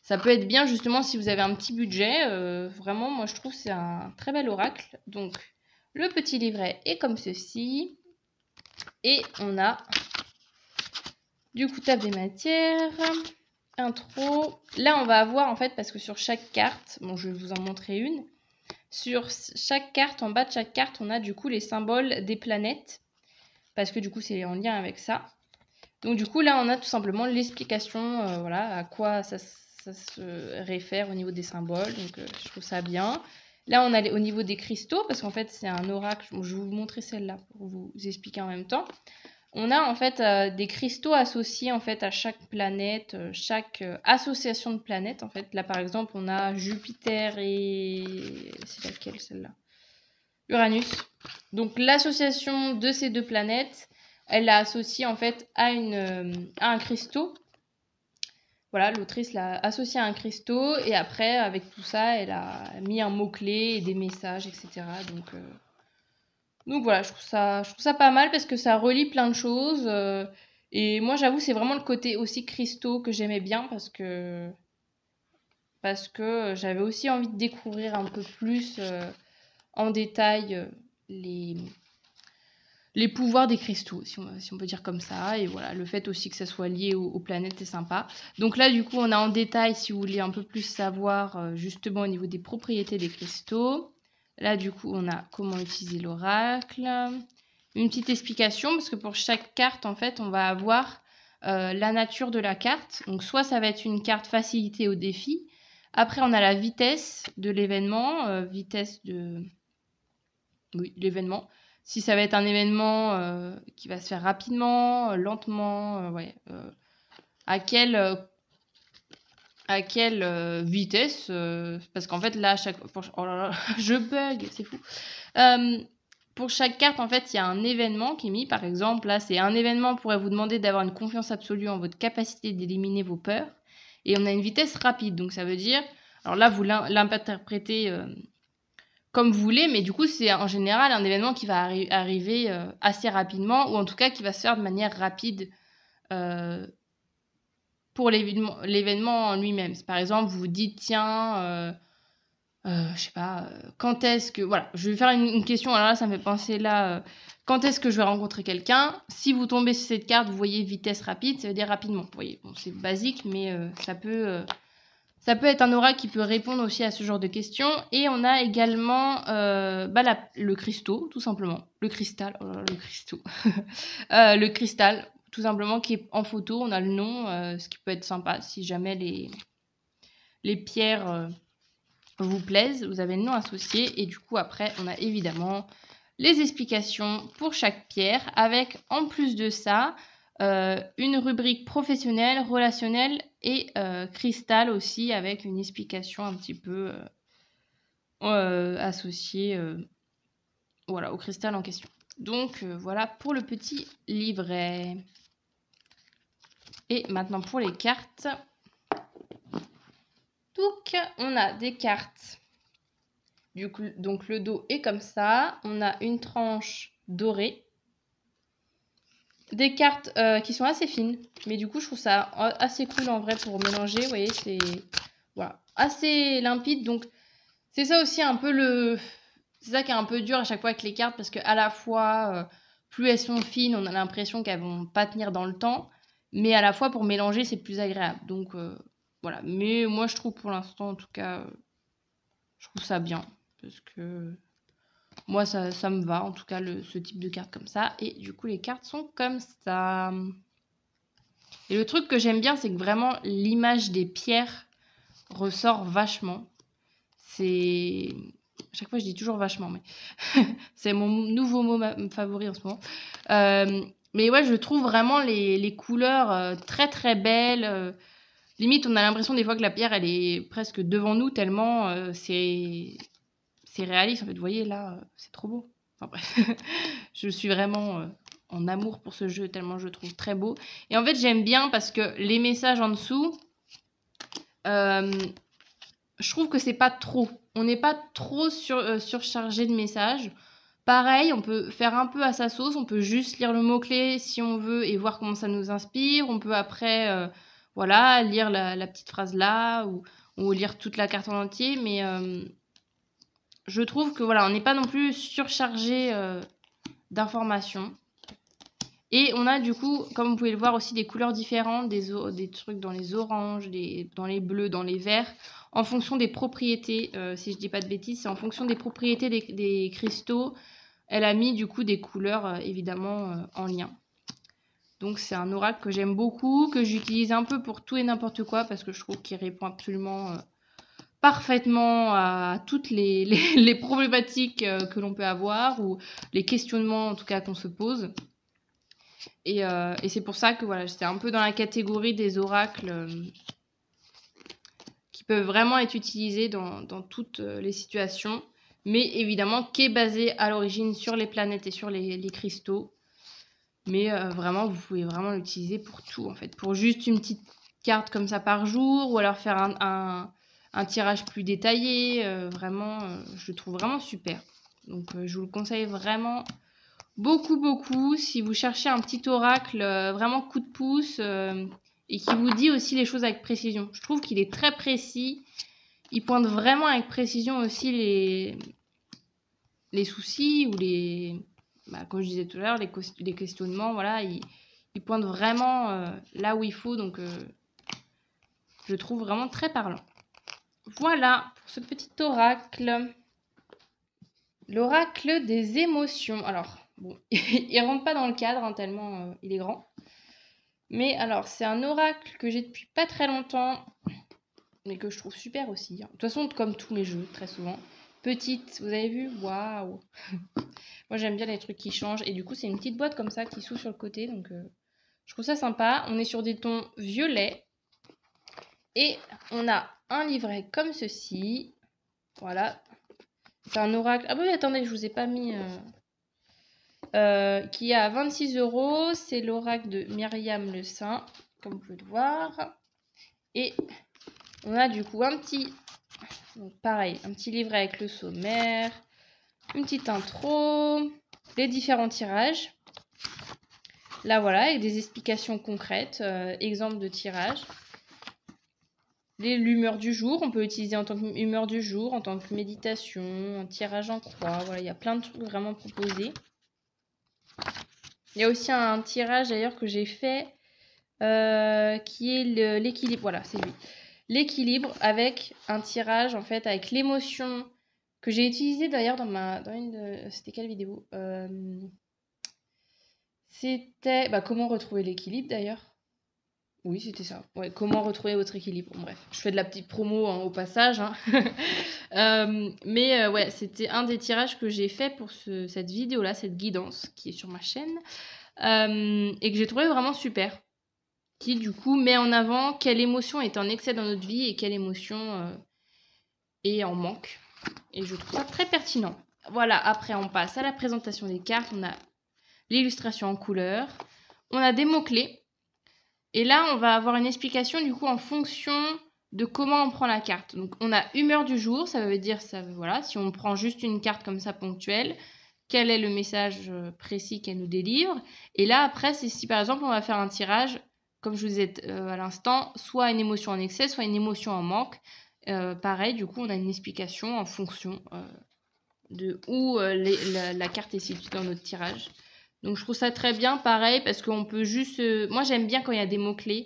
ça peut être bien, justement, si vous avez un petit budget. Vraiment, moi, je trouve que c'est un très bel oracle. Donc, le petit livret est comme ceci. Et on a, du coup, table des matières, intro. Là, on va avoir, en fait, parce que sur chaque carte, bon, je vais vous en montrer une. Sur chaque carte, en bas de chaque carte, on a du coup les symboles des planètes. Parce que du coup, c'est en lien avec ça. Donc du coup, là, on a tout simplement l'explication, voilà, à quoi ça se réfère au niveau des symboles. Donc je trouve ça bien. Là, on a au niveau des cristaux, parce qu'en fait, c'est un oracle. Je vais vous montrer celle-là pour vous expliquer en même temps. On a en fait des cristaux associés en fait à chaque planète, chaque association de planètes en fait. Là par exemple on a Jupiter et... c'est laquelle celle-là? Uranus. Donc l'association de ces deux planètes, elle l'a associée en fait à un cristaux. Voilà, l'autrice l'a associé à un cristaux et après avec tout ça elle a mis un mot-clé et des messages, etc. Donc voilà, je trouve ça pas mal parce que ça relie plein de choses. Et moi, j'avoue, c'est vraiment le côté aussi cristaux que j'aimais bien parce que j'avais aussi envie de découvrir un peu plus en détail les pouvoirs des cristaux, si on peut dire comme ça. Et voilà, le fait aussi que ça soit lié aux planètes est sympa. Donc là, du coup, on a en détail, si vous voulez un peu plus savoir justement au niveau des propriétés des cristaux. Là, du coup, on a comment utiliser l'oracle. Une petite explication, parce que pour chaque carte, en fait, on va avoir la nature de la carte. Donc, soit ça va être une carte facilité au défi. Après, on a la vitesse de l'événement. Vitesse de... Oui, l'événement. Si ça va être un événement qui va se faire rapidement, lentement, ouais. à quelle vitesse, parce qu'en fait là oh là là, je bug, c'est fou. Pour chaque carte, en fait, il y a un événement qui est mis. Par exemple, là, c'est un événement pourrait vous demander d'avoir une confiance absolue en votre capacité d'éliminer vos peurs. Et on a une vitesse rapide, donc ça veut dire... Alors là, vous l'interprétez comme vous voulez, mais du coup, c'est en général un événement qui va arriver assez rapidement, ou en tout cas qui va se faire de manière rapide pour l'événement en lui-même. Par exemple, vous vous dites, tiens... je sais pas, quand est-ce que... Voilà, je vais faire une question, alors là, ça me fait penser là, quand est-ce que je vais rencontrer quelqu'un? Si vous tombez sur cette carte, vous voyez vitesse rapide, ça veut dire rapidement. Vous voyez, bon, c'est basique, mais ça peut être un oracle qui peut répondre aussi à ce genre de questions. Et on a également le cristaux, tout simplement. Le cristal, oh là là, le cristaux. Le cristal, tout simplement, qui est en photo, on a le nom, ce qui peut être sympa si jamais les pierres... vous plaisent, vous avez le nom associé et du coup après on a évidemment les explications pour chaque pierre avec en plus de ça une rubrique professionnelle, relationnelle et cristal aussi avec une explication un petit peu associée voilà, au cristal en question. Donc voilà pour le petit livret. Et maintenant pour les cartes. Donc on a des cartes. Donc le dos est comme ça. On a une tranche dorée. Des cartes qui sont assez fines. Mais du coup, je trouve ça assez cool en vrai pour mélanger. Vous voyez, c'est voilà, assez limpide. Donc c'est ça aussi un peu le... C'est ça qui est un peu dur à chaque fois avec les cartes. Parce qu'à la fois, plus elles sont fines, on a l'impression qu'elles vont pas tenir dans le temps. Mais à la fois, pour mélanger, c'est plus agréable. Donc voilà. Mais moi, je trouve pour l'instant, en tout cas, je trouve ça bien. Parce que moi, ça me va, en tout cas, ce type de carte comme ça. Et du coup, les cartes sont comme ça. Et le truc que j'aime bien, c'est que vraiment, l'image des pierres ressort vachement. C'est... À chaque fois, je dis toujours vachement, mais c'est mon nouveau mot favori en ce moment. Mais ouais, je trouve vraiment les couleurs très très belles. Limite, on a l'impression des fois que la pierre, elle est presque devant nous, tellement c'est réaliste. En fait, vous voyez, là, c'est trop beau. Enfin bref, je suis vraiment en amour pour ce jeu, tellement je le trouve très beau. Et en fait, j'aime bien parce que les messages en dessous, je trouve que c'est pas trop. On n'est pas trop surchargé de messages. Pareil, on peut faire un peu à sa sauce. On peut juste lire le mot-clé si on veut et voir comment ça nous inspire. On peut après, voilà, lire la petite phrase là ou lire toute la carte en entier. Mais je trouve que voilà, on n'est pas non plus surchargé d'informations. Et on a du coup, comme vous pouvez le voir aussi, des couleurs différentes, des trucs dans les oranges, dans les bleus, dans les verts, en fonction des propriétés, si je dis pas de bêtises, c'est en fonction des propriétés des cristaux. Elle a mis du coup des couleurs évidemment en lien. Donc c'est un oracle que j'aime beaucoup, que j'utilise un peu pour tout et n'importe quoi, parce que je trouve qu'il répond absolument parfaitement à toutes les problématiques que l'on peut avoir, ou les questionnements en tout cas qu'on se pose. Et c'est pour ça que voilà, j'étais un peu dans la catégorie des oracles qui peuvent vraiment être utilisés dans toutes les situations, mais évidemment qui est basé à l'origine sur les planètes et sur les cristaux. Mais vraiment, vous pouvez vraiment l'utiliser pour tout en fait, pour juste une petite carte comme ça par jour, ou alors faire un tirage plus détaillé. Vraiment, je le trouve vraiment super. Donc je vous le conseille vraiment beaucoup. Si vous cherchez un petit oracle vraiment coup de pouce et qui vous dit aussi les choses avec précision. Je trouve qu'il est très précis. Il pointe vraiment avec précision aussi les soucis ou comme je disais tout à l'heure, les questionnements. Voilà, il pointe vraiment là où il faut. Donc je le trouve vraiment très parlant. Voilà pour ce petit oracle. L'oracle des émotions. Alors, bon, il rentre pas dans le cadre, hein, tellement il est grand. Mais alors, c'est un oracle que j'ai depuis pas très longtemps, mais que je trouve super aussi. De toute façon, comme tous mes jeux, très souvent. Petite, vous avez vu? Waouh! Moi, j'aime bien les trucs qui changent. Et du coup, c'est une petite boîte comme ça qui s'ouvre sur le côté. Donc, Je trouve ça sympa. On est sur des tons violets. Et on a un livret comme ceci. Voilà. C'est un oracle. Ah oui, attendez, je vous ai pas mis... qui est à 26 €. C'est l'oracle de Myriam Le Saint, comme vous pouvez le voir. Et on a du coup un petit... Donc pareil, un petit livret avec le sommaire, une petite intro, les différents tirages. Là voilà, avec des explications concrètes, exemples de tirage. L'humeur du jour, on peut l'utiliser en tant qu'humeur du jour, en tant que méditation, un tirage en croix. Voilà, il y a plein de trucs vraiment proposés. Il y a aussi un tirage d'ailleurs que j'ai fait qui est l'équilibre. Voilà, c'est lui. L'équilibre avec un tirage en fait avec l'émotion que j'ai utilisé d'ailleurs dans une c'était quelle vidéo c'était comment retrouver l'équilibre d'ailleurs. Oui, c'était ça. Ouais, comment retrouver votre équilibre. Bon, bref, je fais de la petite promo au passage. Hein. Ouais, c'était un des tirages que j'ai fait pour cette vidéo-là, cette guidance qui est sur ma chaîne. Et que j'ai trouvé vraiment super. Qui, du coup, met en avant quelle émotion est en excès dans notre vie et quelle émotion est en manque. Et je trouve ça très pertinent. Voilà, après, on passe à la présentation des cartes. On a l'illustration en couleur. On a des mots-clés. Et là, on va avoir une explication du coup en fonction de comment on prend la carte. Donc, on a humeur du jour, ça veut dire, voilà, si on prend juste une carte comme ça ponctuelle, quel est le message précis qu'elle nous délivre. Et là, après, c'est si par exemple, on va faire un tirage, comme je vous disais à l'instant, soit une émotion en excès, soit une émotion en manque. Pareil, du coup, on a une explication en fonction de où la carte est située dans notre tirage. Donc je trouve ça très bien, pareil, parce qu'on peut juste... Moi j'aime bien quand il y a des mots-clés.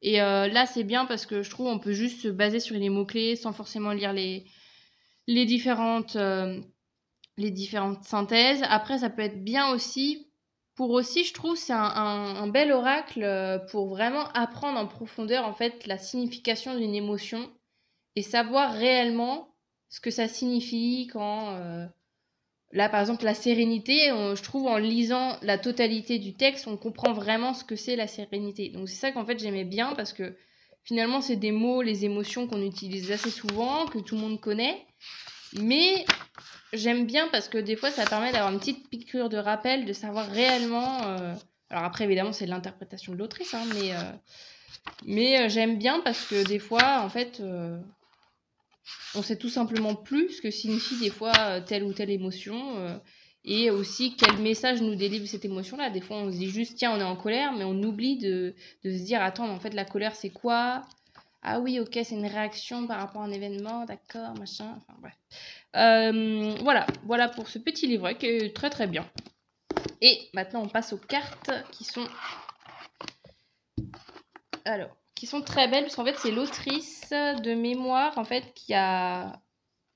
Et là c'est bien parce que je trouve on peut juste se baser sur les mots-clés sans forcément lire les différentes synthèses. Après ça peut être bien aussi, je trouve c'est un bel oracle pour vraiment apprendre en profondeur en fait la signification d'une émotion et savoir réellement ce que ça signifie quand... Là, par exemple, la sérénité, je trouve en lisant la totalité du texte, on comprend vraiment ce que c'est la sérénité. Donc c'est ça qu'en fait j'aimais bien parce que finalement c'est des mots, les émotions qu'on utilise assez souvent, que tout le monde connaît. Mais j'aime bien parce que des fois ça permet d'avoir une petite piqûre de rappel, de savoir réellement... Alors après évidemment c'est l'interprétation de l'autrice, hein, mais j'aime bien parce que des fois en fait... on sait tout simplement plus ce que signifie des fois telle ou telle émotion et aussi quel message nous délivre cette émotion-là. Des fois, on se dit juste, tiens, on est en colère, mais on oublie de se dire, attends, mais en fait, la colère, c'est quoi? Ah oui, ok, c'est une réaction par rapport à un événement, d'accord, machin, enfin bref. Voilà pour ce petit livret qui est très très bien. Et maintenant, on passe aux cartes qui sont... Alors... qui sont très belles parce qu'en fait c'est l'autrice de mémoire en fait qui a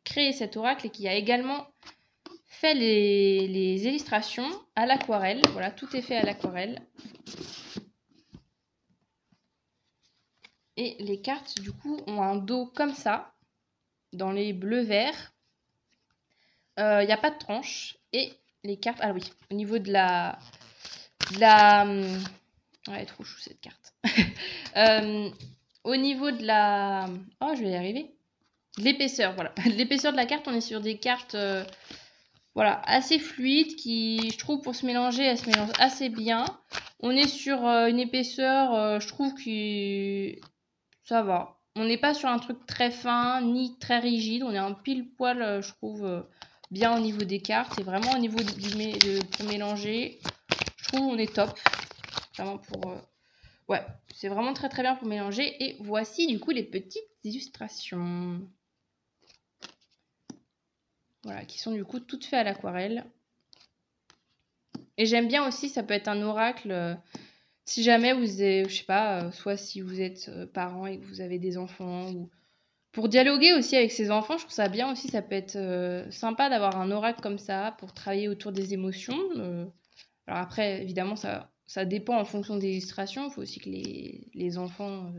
créé cet oracle et qui a également fait les illustrations à l'aquarelle. Voilà, tout est fait à l'aquarelle. Et les cartes du coup ont un dos comme ça dans les bleus-verts. Il n'y a pas de tranche et les cartes... Ah oui, au niveau de la... Ouais, elle est trop chou cette carte. Au niveau de la... Oh, je vais y arriver. L'épaisseur, voilà. L'épaisseur de la carte, on est sur des cartes voilà, assez fluides qui, je trouve, pour se mélanger, elles se mélangent assez bien. On est sur une épaisseur, je trouve que ça va. On n'est pas sur un truc très fin ni très rigide. On est un pile poil, je trouve, bien au niveau des cartes. Et vraiment au niveau pour mélanger, je trouve on est top. Vraiment pour... ouais, c'est vraiment très très bien pour mélanger. Et voici du coup les petites illustrations. Voilà, qui sont du coup toutes faites à l'aquarelle. Et j'aime bien aussi, ça peut être un oracle si jamais vous êtes, je sais pas, soit si vous êtes parent et que vous avez des enfants, ou pour dialoguer aussi avec ses enfants, je trouve ça bien aussi, ça peut être sympa d'avoir un oracle comme ça pour travailler autour des émotions. Alors après, évidemment, ça dépend en fonction des illustrations, il faut aussi que les enfants,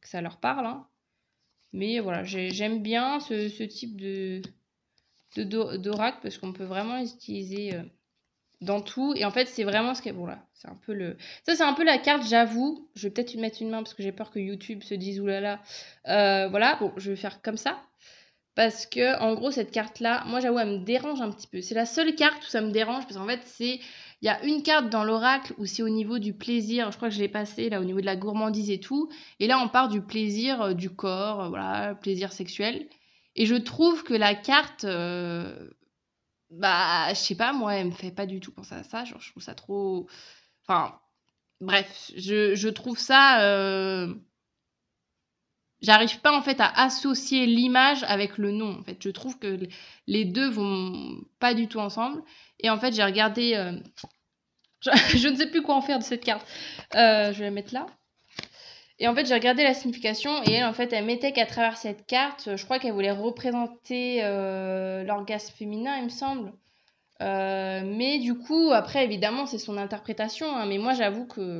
que ça leur parle. Hein. Mais voilà, j'aime bien ce type d'oracle parce qu'on peut vraiment les utiliser dans tout. Et en fait, c'est vraiment ce que... Bon, là, c'est un peu le... Ça, c'est un peu la carte, j'avoue. Je vais peut-être mettre une main parce que j'ai peur que YouTube se dise, oulala. Voilà, bon, je vais faire comme ça. Parce que, en gros, cette carte-là, moi, j'avoue, elle me dérange un petit peu. C'est la seule carte où ça me dérange, parce qu'en fait, c'est... Il y a une carte dans l'oracle où c'est au niveau du plaisir. Je crois que je l'ai passé, là, au niveau de la gourmandise et tout. Et là, on part du plaisir du corps, voilà, plaisir sexuel. Et je trouve que la carte... bah, je sais pas, moi, elle me fait pas du tout penser à ça. Genre, je trouve ça trop... Enfin, bref, je trouve ça... J'arrive pas en fait à associer l'image avec le nom. En fait, je trouve que les deux vont pas du tout ensemble. Et en fait, j'ai regardé. Je ne sais plus quoi en faire de cette carte. Je vais la mettre là. Et en fait, j'ai regardé la signification et elle, en fait, elle mettait qu'à travers cette carte, je crois qu'elle voulait représenter l'orgasme féminin, il me semble. Mais du coup, après, évidemment, c'est son interprétation. Hein, mais moi, j'avoue que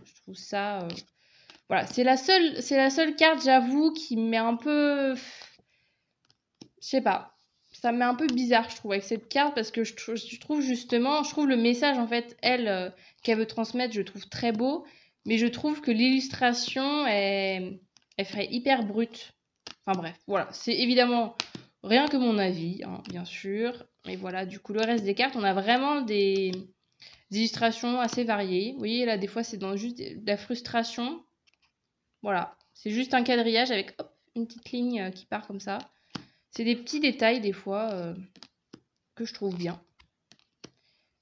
je trouve ça. Voilà, c'est la seule carte, j'avoue, qui me met un peu... Je sais pas. Ça me met un peu bizarre, je trouve, avec cette carte, parce que je trouve justement... Je trouve le message, en fait, elle, qu'elle veut transmettre, je trouve très beau. Mais je trouve que l'illustration, elle ferait hyper brute. Enfin bref, voilà. C'est évidemment rien que mon avis, hein, bien sûr. Et voilà, du coup, le reste des cartes, on a vraiment des illustrations assez variées. Vous voyez, là, des fois, c'est dans juste de la frustration. Voilà, c'est juste un quadrillage avec hop, une petite ligne qui part comme ça. C'est des petits détails des fois que je trouve bien.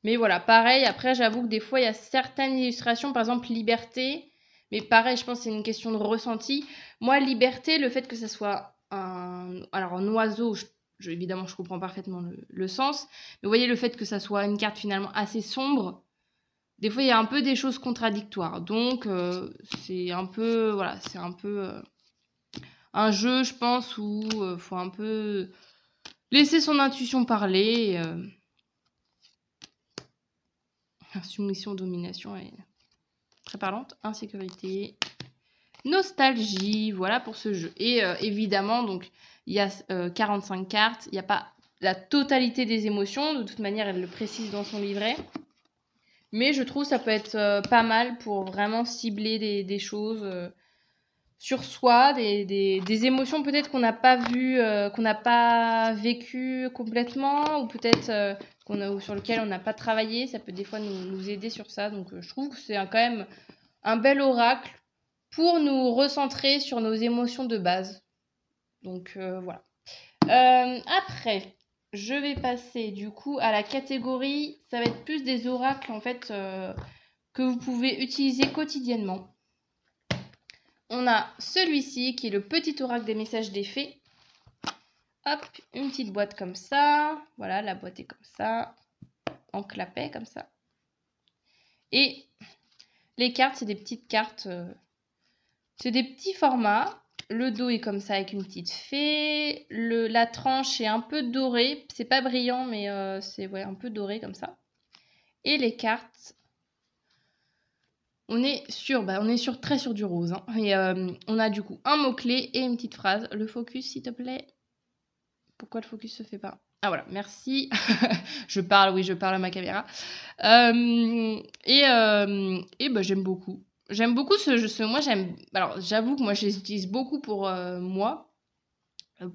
Mais voilà, pareil, après j'avoue que des fois il y a certaines illustrations, par exemple liberté, mais pareil, je pense que c'est une question de ressenti. Moi, liberté, le fait que ça soit un oiseau, évidemment je comprends parfaitement le sens, mais vous voyez le fait que ça soit une carte finalement assez sombre, des fois il y a un peu des choses contradictoires. Donc c'est un peu, voilà, c'est un peu un jeu, je pense, où faut un peu laisser son intuition parler. Soumission, domination est très parlante. Insécurité, nostalgie, voilà pour ce jeu. Et évidemment, donc il y a 45 cartes. Il n'y a pas la totalité des émotions. De toute manière, elle le précise dans son livret. Mais je trouve que ça peut être pas mal pour vraiment cibler des choses sur soi, des émotions peut-être qu'on n'a pas vues, qu'on n'a pas vécues complètement, ou peut-être sur lesquelles on n'a pas travaillé. Ça peut des fois nous aider sur ça. Donc je trouve que c'est quand même un bel oracle pour nous recentrer sur nos émotions de base. Donc voilà. Après, je vais passer du coup à la catégorie, ça va être plus des oracles en fait que vous pouvez utiliser quotidiennement. On a celui-ci qui est le petit oracle des messages des fées. Hop, une petite boîte comme ça. Voilà, la boîte est comme ça, en clapet comme ça. Et les cartes, c'est des petites cartes, c'est des petits formats. Le dos est comme ça avec une petite fée. La tranche est un peu dorée. C'est pas brillant, mais c'est un peu doré comme ça. Et les cartes, on est très sur du rose. Hein. Et on a du coup un mot-clé et une petite phrase. Le focus, s'il te plaît. Pourquoi le focus se fait pas? Ah voilà, merci. je parle à ma caméra. Et bah, j'aime beaucoup. J'aime beaucoup ce jeu. Moi, alors, j'avoue que moi, je les utilise beaucoup pour moi.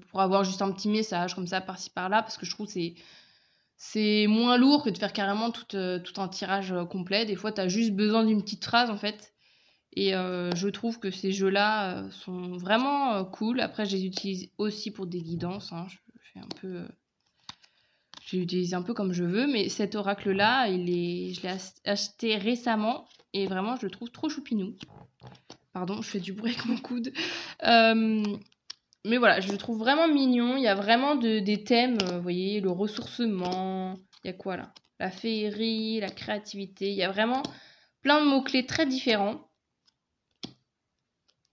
Pour avoir juste un petit message comme ça, par-ci, par-là. Parce que je trouve que c'est moins lourd que de faire carrément tout un tirage complet. Des fois, tu as juste besoin d'une petite phrase, en fait. Et je trouve que ces jeux-là sont vraiment cool. Après, je les utilise aussi pour des guidances. Hein. Je l'utilise un peu comme je veux. Mais cet oracle-là, je l'ai acheté récemment. Et vraiment, je le trouve trop choupinou. Pardon, je fais du bruit avec mon coude. Mais voilà, je le trouve vraiment mignon. Il y a vraiment des thèmes, vous voyez, le ressourcement. Il y a quoi là? La féerie, la créativité. Il y a vraiment plein de mots-clés très différents.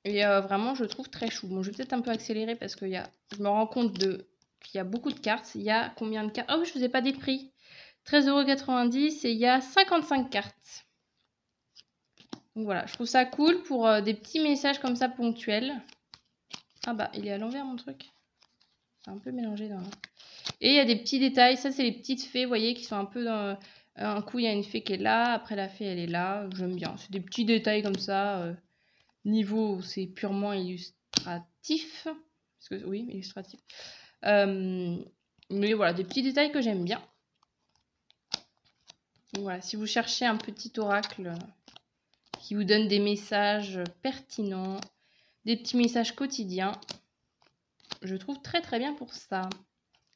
Et vraiment, je le trouve très chou. Bon, je vais peut-être un peu accélérer parce que je me rends compte qu'il y a beaucoup de cartes. Il y a combien de cartes? Ah oui, je ne vous ai pas des prix. 13,90 € et il y a 55 cartes. Donc voilà, je trouve ça cool pour des petits messages comme ça ponctuels. Ah bah, il est à l'envers mon truc. C'est un peu mélangé dans... Et il y a des petits détails. Ça, c'est les petites fées, vous voyez, qui sont un peu Un coup, il y a une fée qui est là, après la fée, elle est là. J'aime bien. C'est des petits détails comme ça. Niveau, c'est purement illustratif. Parce que, oui, illustratif. Mais voilà, des petits détails que j'aime bien. Donc voilà, si vous cherchez un petit oracle qui vous donne des messages pertinents, des petits messages quotidiens, je trouve très très bien pour ça.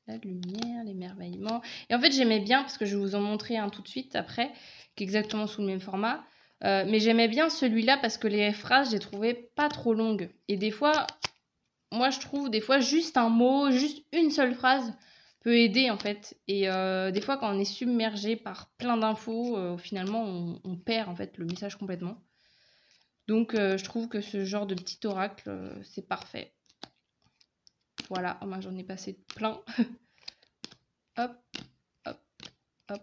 La lumière, l'émerveillement. Et en fait, j'aimais bien, parce que je vais vous en montrer un tout de suite après, qui est exactement sous le même format. Mais j'aimais bien celui-là parce que les phrases, je les trouvais pas trop longues. Et des fois, moi je trouve des fois juste un mot, juste une seule phrase peut aider en fait. Et des fois quand on est submergé par plein d'infos, finalement on perd en fait le message complètement. Donc je trouve que ce genre de petit oracle, c'est parfait. Voilà, oh, moi j'en ai passé plein. Hop, hop, hop.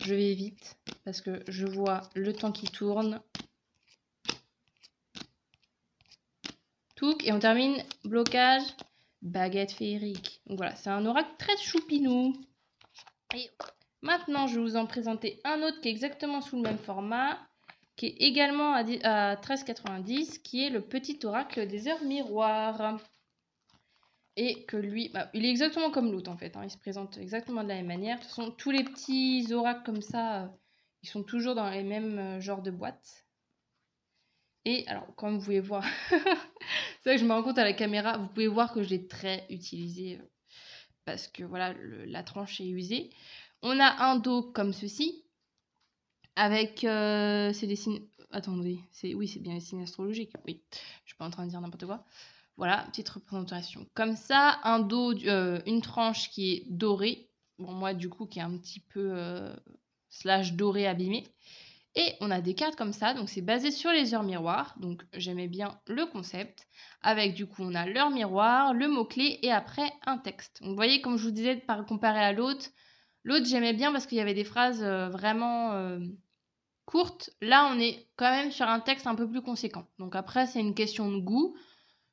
Je vais vite parce que je vois le temps qui tourne. Touc, et on termine blocage, baguette féerique. Donc voilà, c'est un oracle très choupinou. Et maintenant, je vais vous en présenter un autre qui est exactement sous le même format, qui est également à 13,90, qui est le petit oracle des heures miroirs. Et que lui, il est exactement comme l'autre en fait, hein, il se présente exactement de la même manière. De toute façon, tous les petits oracles comme ça, ils sont toujours dans les mêmes genres de boîtes. Et alors, comme vous pouvez voir, c'est vrai que je me rends compte à la caméra, vous pouvez voir que je l'ai très utilisé parce que voilà, la tranche est usée. On a un dos comme ceci, avec c'est des signes. Attendez, oui, c'est bien les signes astrologiques. Oui, je suis pas en train de dire n'importe quoi. Voilà, petite représentation comme ça. Un dos, une tranche qui est dorée. Bon, moi, du coup, qui est un petit peu slash doré abîmé. Et on a des cartes comme ça, donc c'est basé sur les heures miroirs, donc j'aimais bien le concept, avec du coup on a l'heure miroir, le mot-clé et après un texte. Donc vous voyez, comme je vous disais, comparé à l'autre j'aimais bien parce qu'il y avait des phrases vraiment courtes. Là on est quand même sur un texte un peu plus conséquent, donc après c'est une question de goût,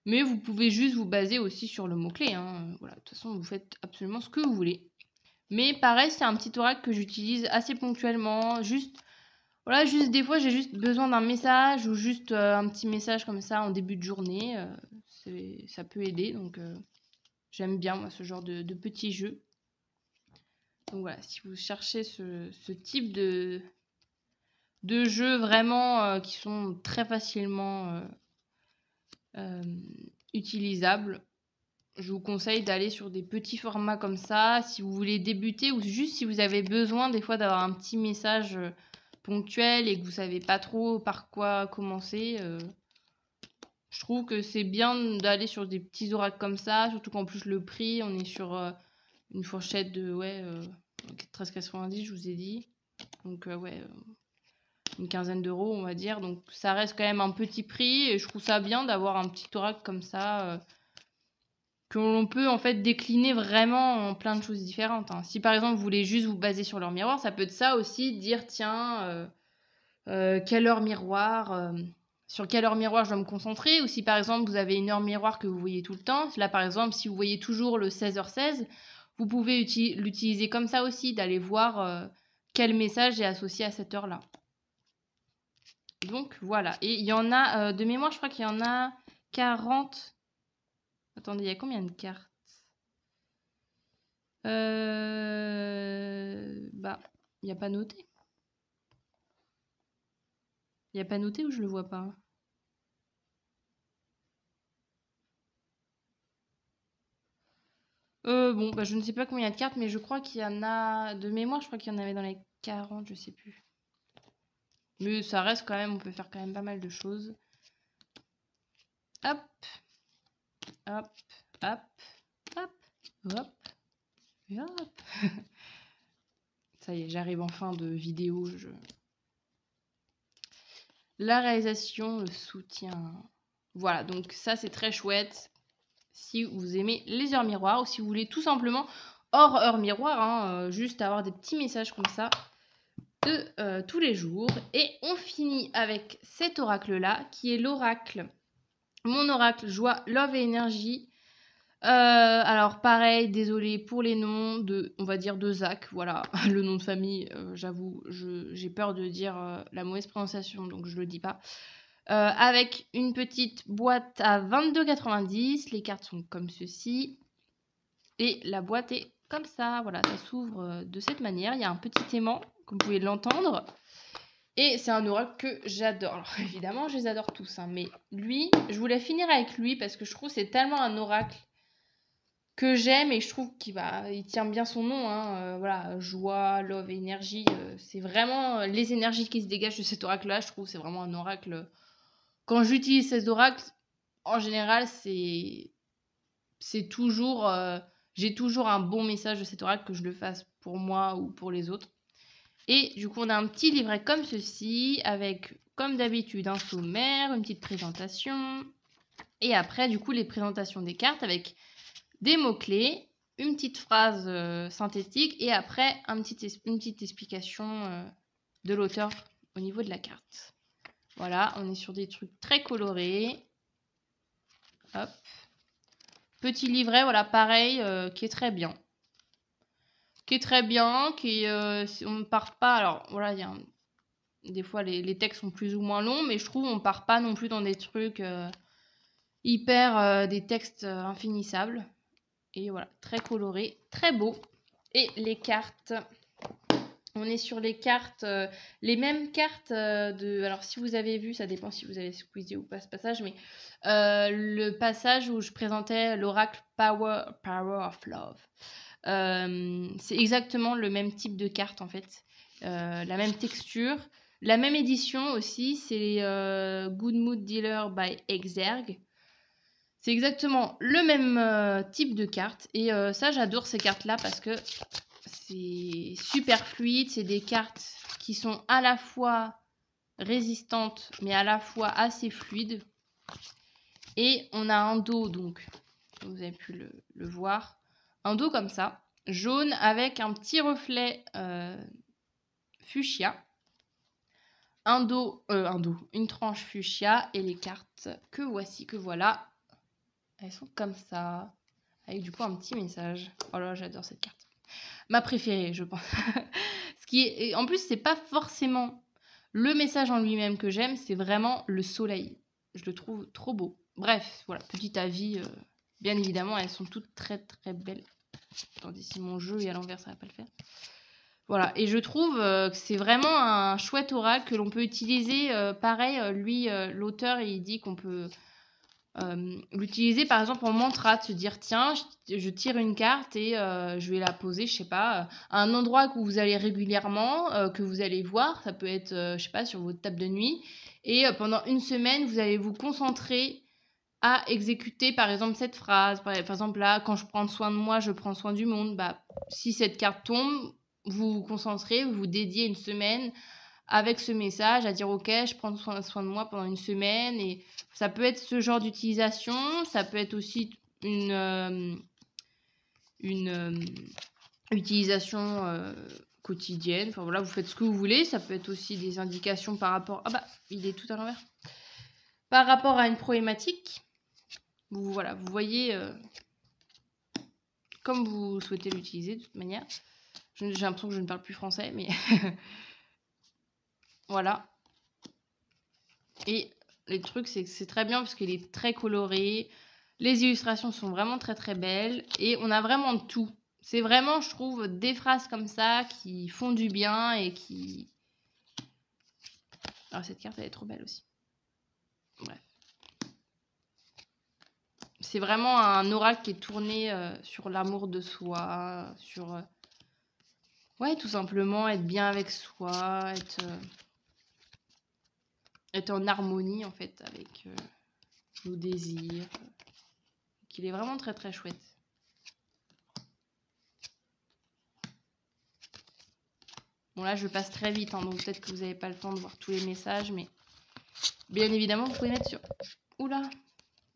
mais vous pouvez juste vous baser aussi sur le mot-clé, hein. Voilà, de toute façon vous faites absolument ce que vous voulez. Mais pareil, c'est un petit oracle que j'utilise assez ponctuellement, juste des fois, j'ai juste besoin d'un message ou juste un petit message comme ça en début de journée. Ça peut aider, donc j'aime bien moi ce genre de petits jeux. Donc voilà, si vous cherchez ce type de jeux vraiment qui sont très facilement utilisables, je vous conseille d'aller sur des petits formats comme ça. Si vous voulez débuter ou juste si vous avez besoin des fois d'avoir un petit message ponctuel et que vous savez pas trop par quoi commencer, je trouve que c'est bien d'aller sur des petits oracles comme ça, surtout qu'en plus le prix, on est sur une fourchette de 13,90, je vous ai dit, donc une quinzaine d'euros on va dire, donc ça reste quand même un petit prix et je trouve ça bien d'avoir un petit oracle comme ça que l'on peut en fait décliner vraiment en plein de choses différentes, hein. Si par exemple vous voulez juste vous baser sur leur miroir, ça peut être ça aussi, dire tiens quelle heure miroir, sur quelle heure miroir je dois me concentrer, ou si par exemple vous avez une heure miroir que vous voyez tout le temps, là par exemple si vous voyez toujours le 16h16, vous pouvez l'utiliser comme ça aussi, d'aller voir quel message est associé à cette heure là. Donc voilà, et il y en a de mémoire, je crois qu'il y en a 40. Attendez, il y a combien de cartes? Il n'y a pas noté. Il n'y a pas noté ou je le vois pas? Bon, je ne sais pas combien il y a de cartes, mais je crois qu'il y en a... De mémoire, je crois qu'il y en avait dans les 40, je sais plus. Mais ça reste quand même, on peut faire quand même pas mal de choses. Hop. Hop. Hop. Hop. Hop. Et hop. Ça y est, j'arrive en fin de vidéo. La réalisation, le soutien. Voilà, donc ça c'est très chouette. Si vous aimez les heures miroirs ou si vous voulez tout simplement, hors heure miroir, hein, juste avoir des petits messages comme ça de tous les jours. Et on finit avec cet oracle là qui est l'oracle, mon oracle joie, love et énergie. Alors pareil, désolée pour les noms on va dire de Zach, voilà, le nom de famille, j'avoue, j'ai peur de dire la mauvaise prononciation, donc je le dis pas. Avec une petite boîte à 22,90 €, les cartes sont comme ceci, et la boîte est comme ça, voilà, ça s'ouvre de cette manière, il y a un petit aimant, comme vous pouvez l'entendre, et c'est un oracle que j'adore. Alors évidemment, je les adore tous, hein, mais lui, je voulais finir avec lui parce que je trouve que c'est tellement un oracle que j'aime et je trouve il tient bien son nom, hein, voilà, joie, love, énergie, c'est vraiment les énergies qui se dégagent de cet oracle-là, je trouve que c'est vraiment un oracle. Quand j'utilise cet oracle, en général, c'est toujours, j'ai toujours un bon message de cet oracle, que je le fasse pour moi ou pour les autres. Et du coup, on a un petit livret comme ceci, avec, comme d'habitude, un sommaire, une petite présentation, et après, du coup, les présentations des cartes avec des mots-clés, une petite phrase synthétique, et après, une petite explication de l'auteur au niveau de la carte. Voilà, on est sur des trucs très colorés. Hop. Petit livret, voilà, pareil, qui est très bien. On ne part pas, alors voilà, des fois les textes sont plus ou moins longs, mais je trouve on part pas non plus dans des trucs des textes infinissables. Et voilà, très coloré, très beau. Et les cartes, on est sur les cartes, les mêmes cartes alors si vous avez vu, ça dépend si vous avez squeezé ou pas ce passage, mais le passage où je présentais l'oracle Power of Love. C'est exactement le même type de carte en fait, la même texture, la même édition aussi, c'est Good Mood Dealer by Exergue. C'est exactement le même type de carte et ça j'adore ces cartes là parce que c'est super fluide, c'est des cartes qui sont à la fois résistantes mais à la fois assez fluides. Et on a un dos, donc vous avez pu le voir, un dos comme ça, jaune avec un petit reflet fuchsia. Une tranche fuchsia et les cartes que voici, que voilà. Elles sont comme ça, avec du coup un petit message. Oh là, j'adore cette carte. Ma préférée, je pense. En plus, c'est pas forcément le message en lui-même que j'aime, c'est vraiment le soleil. Je le trouve trop beau. Bref, voilà, petit avis. Bien évidemment, elles sont toutes très très belles. Attendez, si mon jeu est à l'envers, ça va pas le faire. Voilà, et je trouve que c'est vraiment un chouette oracle que l'on peut utiliser. Pareil, lui, l'auteur, il dit qu'on peut l'utiliser par exemple en mantra, de se dire tiens, je tire une carte et je vais la poser, je sais pas, à un endroit où vous allez régulièrement, que vous allez voir, ça peut être, je sais pas, sur votre table de nuit, et pendant une semaine, vous allez vous concentrer à exécuter par exemple cette phrase. Par exemple là, quand je prends soin de moi, je prends soin du monde. Bah, si cette carte tombe, vous vous concentrez, vous vous dédiez une semaine avec ce message à dire ok, je prends soin de moi pendant une semaine. Et ça peut être ce genre d'utilisation, ça peut être aussi une utilisation quotidienne. Enfin voilà, vous faites ce que vous voulez. Ça peut être aussi des indications par rapport... Ah bah, il est tout à l'envers. Par rapport à une problématique. Voilà, vous voyez comme vous souhaitez l'utiliser de toute manière. J'ai l'impression que je ne parle plus français, mais voilà. Et les trucs, c'est que c'est très bien parce qu'il est très coloré. Les illustrations sont vraiment très très belles et on a vraiment tout. C'est vraiment, je trouve, des phrases comme ça qui font du bien et qui... Alors cette carte, elle est trop belle aussi. Bref. C'est vraiment un oracle qui est tourné sur l'amour de soi, sur... ouais, tout simplement, être bien avec soi, être en harmonie, en fait, avec nos désirs. Qu'il est vraiment très, très chouette. Bon, là, je passe très vite, hein, donc peut-être que vous n'avez pas le temps de voir tous les messages, mais bien évidemment, vous pouvez mettre sur... Oula!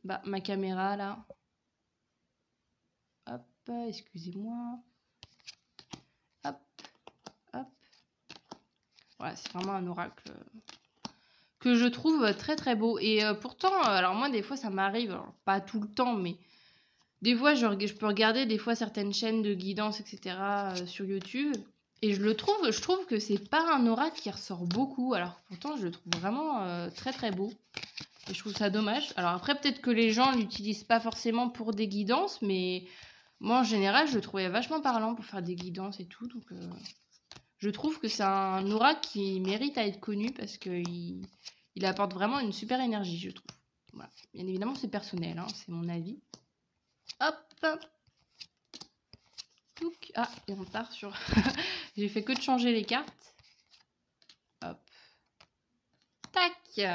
Bah, ma caméra, là. Hop, excusez-moi. Hop, hop. Voilà, c'est vraiment un oracle que je trouve très très beau. Et pourtant, alors moi des fois ça m'arrive, alors pas tout le temps, mais Des fois, je peux regarder des fois certaines chaînes de guidance, etc. Sur YouTube. Et je trouve que c'est pas un oracle qui ressort beaucoup. Alors pourtant, je le trouve vraiment très très beau. Et je trouve ça dommage. Alors après, peut-être que les gens l'utilisent pas forcément pour des guidances, mais moi en général, je le trouvais vachement parlant pour faire des guidances et tout. Donc je trouve que c'est un oracle qui mérite à être connu parce qu'il il apporte vraiment une super énergie, je trouve. Voilà. Bien évidemment, c'est personnel, hein, c'est mon avis. Hop. Touc. Ah, et on part sur... J'ai fait que de changer les cartes. Hop. Tac.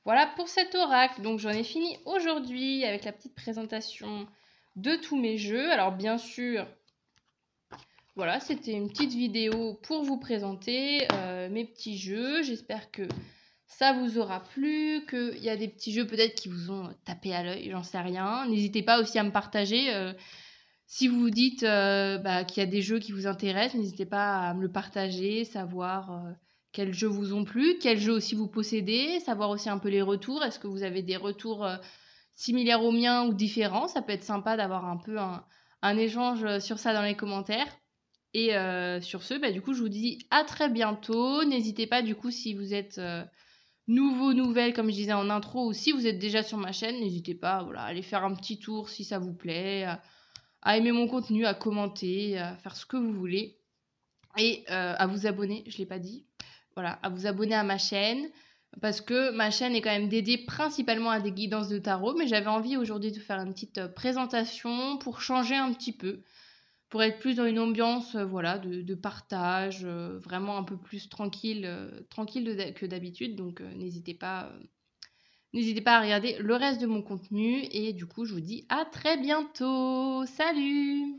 Voilà pour cet oracle. Donc j'en ai fini aujourd'hui avec la petite présentation de tous mes jeux. Alors bien sûr, voilà, c'était une petite vidéo pour vous présenter mes petits jeux. J'espère que ça vous aura plu, qu'il y a des petits jeux peut-être qui vous ont tapé à l'œil, j'en sais rien. N'hésitez pas aussi à me partager. Si vous vous dites qu'il y a des jeux qui vous intéressent, n'hésitez pas à me le partager, savoir quels jeux vous ont plu, quels jeux aussi vous possédez, savoir aussi un peu les retours. Est-ce que vous avez des retours similaires aux miens ou différents? Ça peut être sympa d'avoir un peu un échange sur ça dans les commentaires. Et sur ce, du coup, je vous dis à très bientôt. N'hésitez pas, du coup, si vous êtes nouvelle, comme je disais en intro, ou si vous êtes déjà sur ma chaîne, n'hésitez pas voilà, à aller faire un petit tour si ça vous plaît, à aimer mon contenu, à commenter, à faire ce que vous voulez. Et à vous abonner, je ne l'ai pas dit. Voilà, à vous abonner à ma chaîne. Parce que ma chaîne est quand même dédiée principalement à des guidances de tarot. Mais j'avais envie aujourd'hui de faire une petite présentation pour changer un petit peu. Pour être plus dans une ambiance voilà, de partage, vraiment un peu plus tranquille, que d'habitude. Donc n'hésitez pas à regarder le reste de mon contenu. Et du coup, je vous dis à très bientôt. Salut!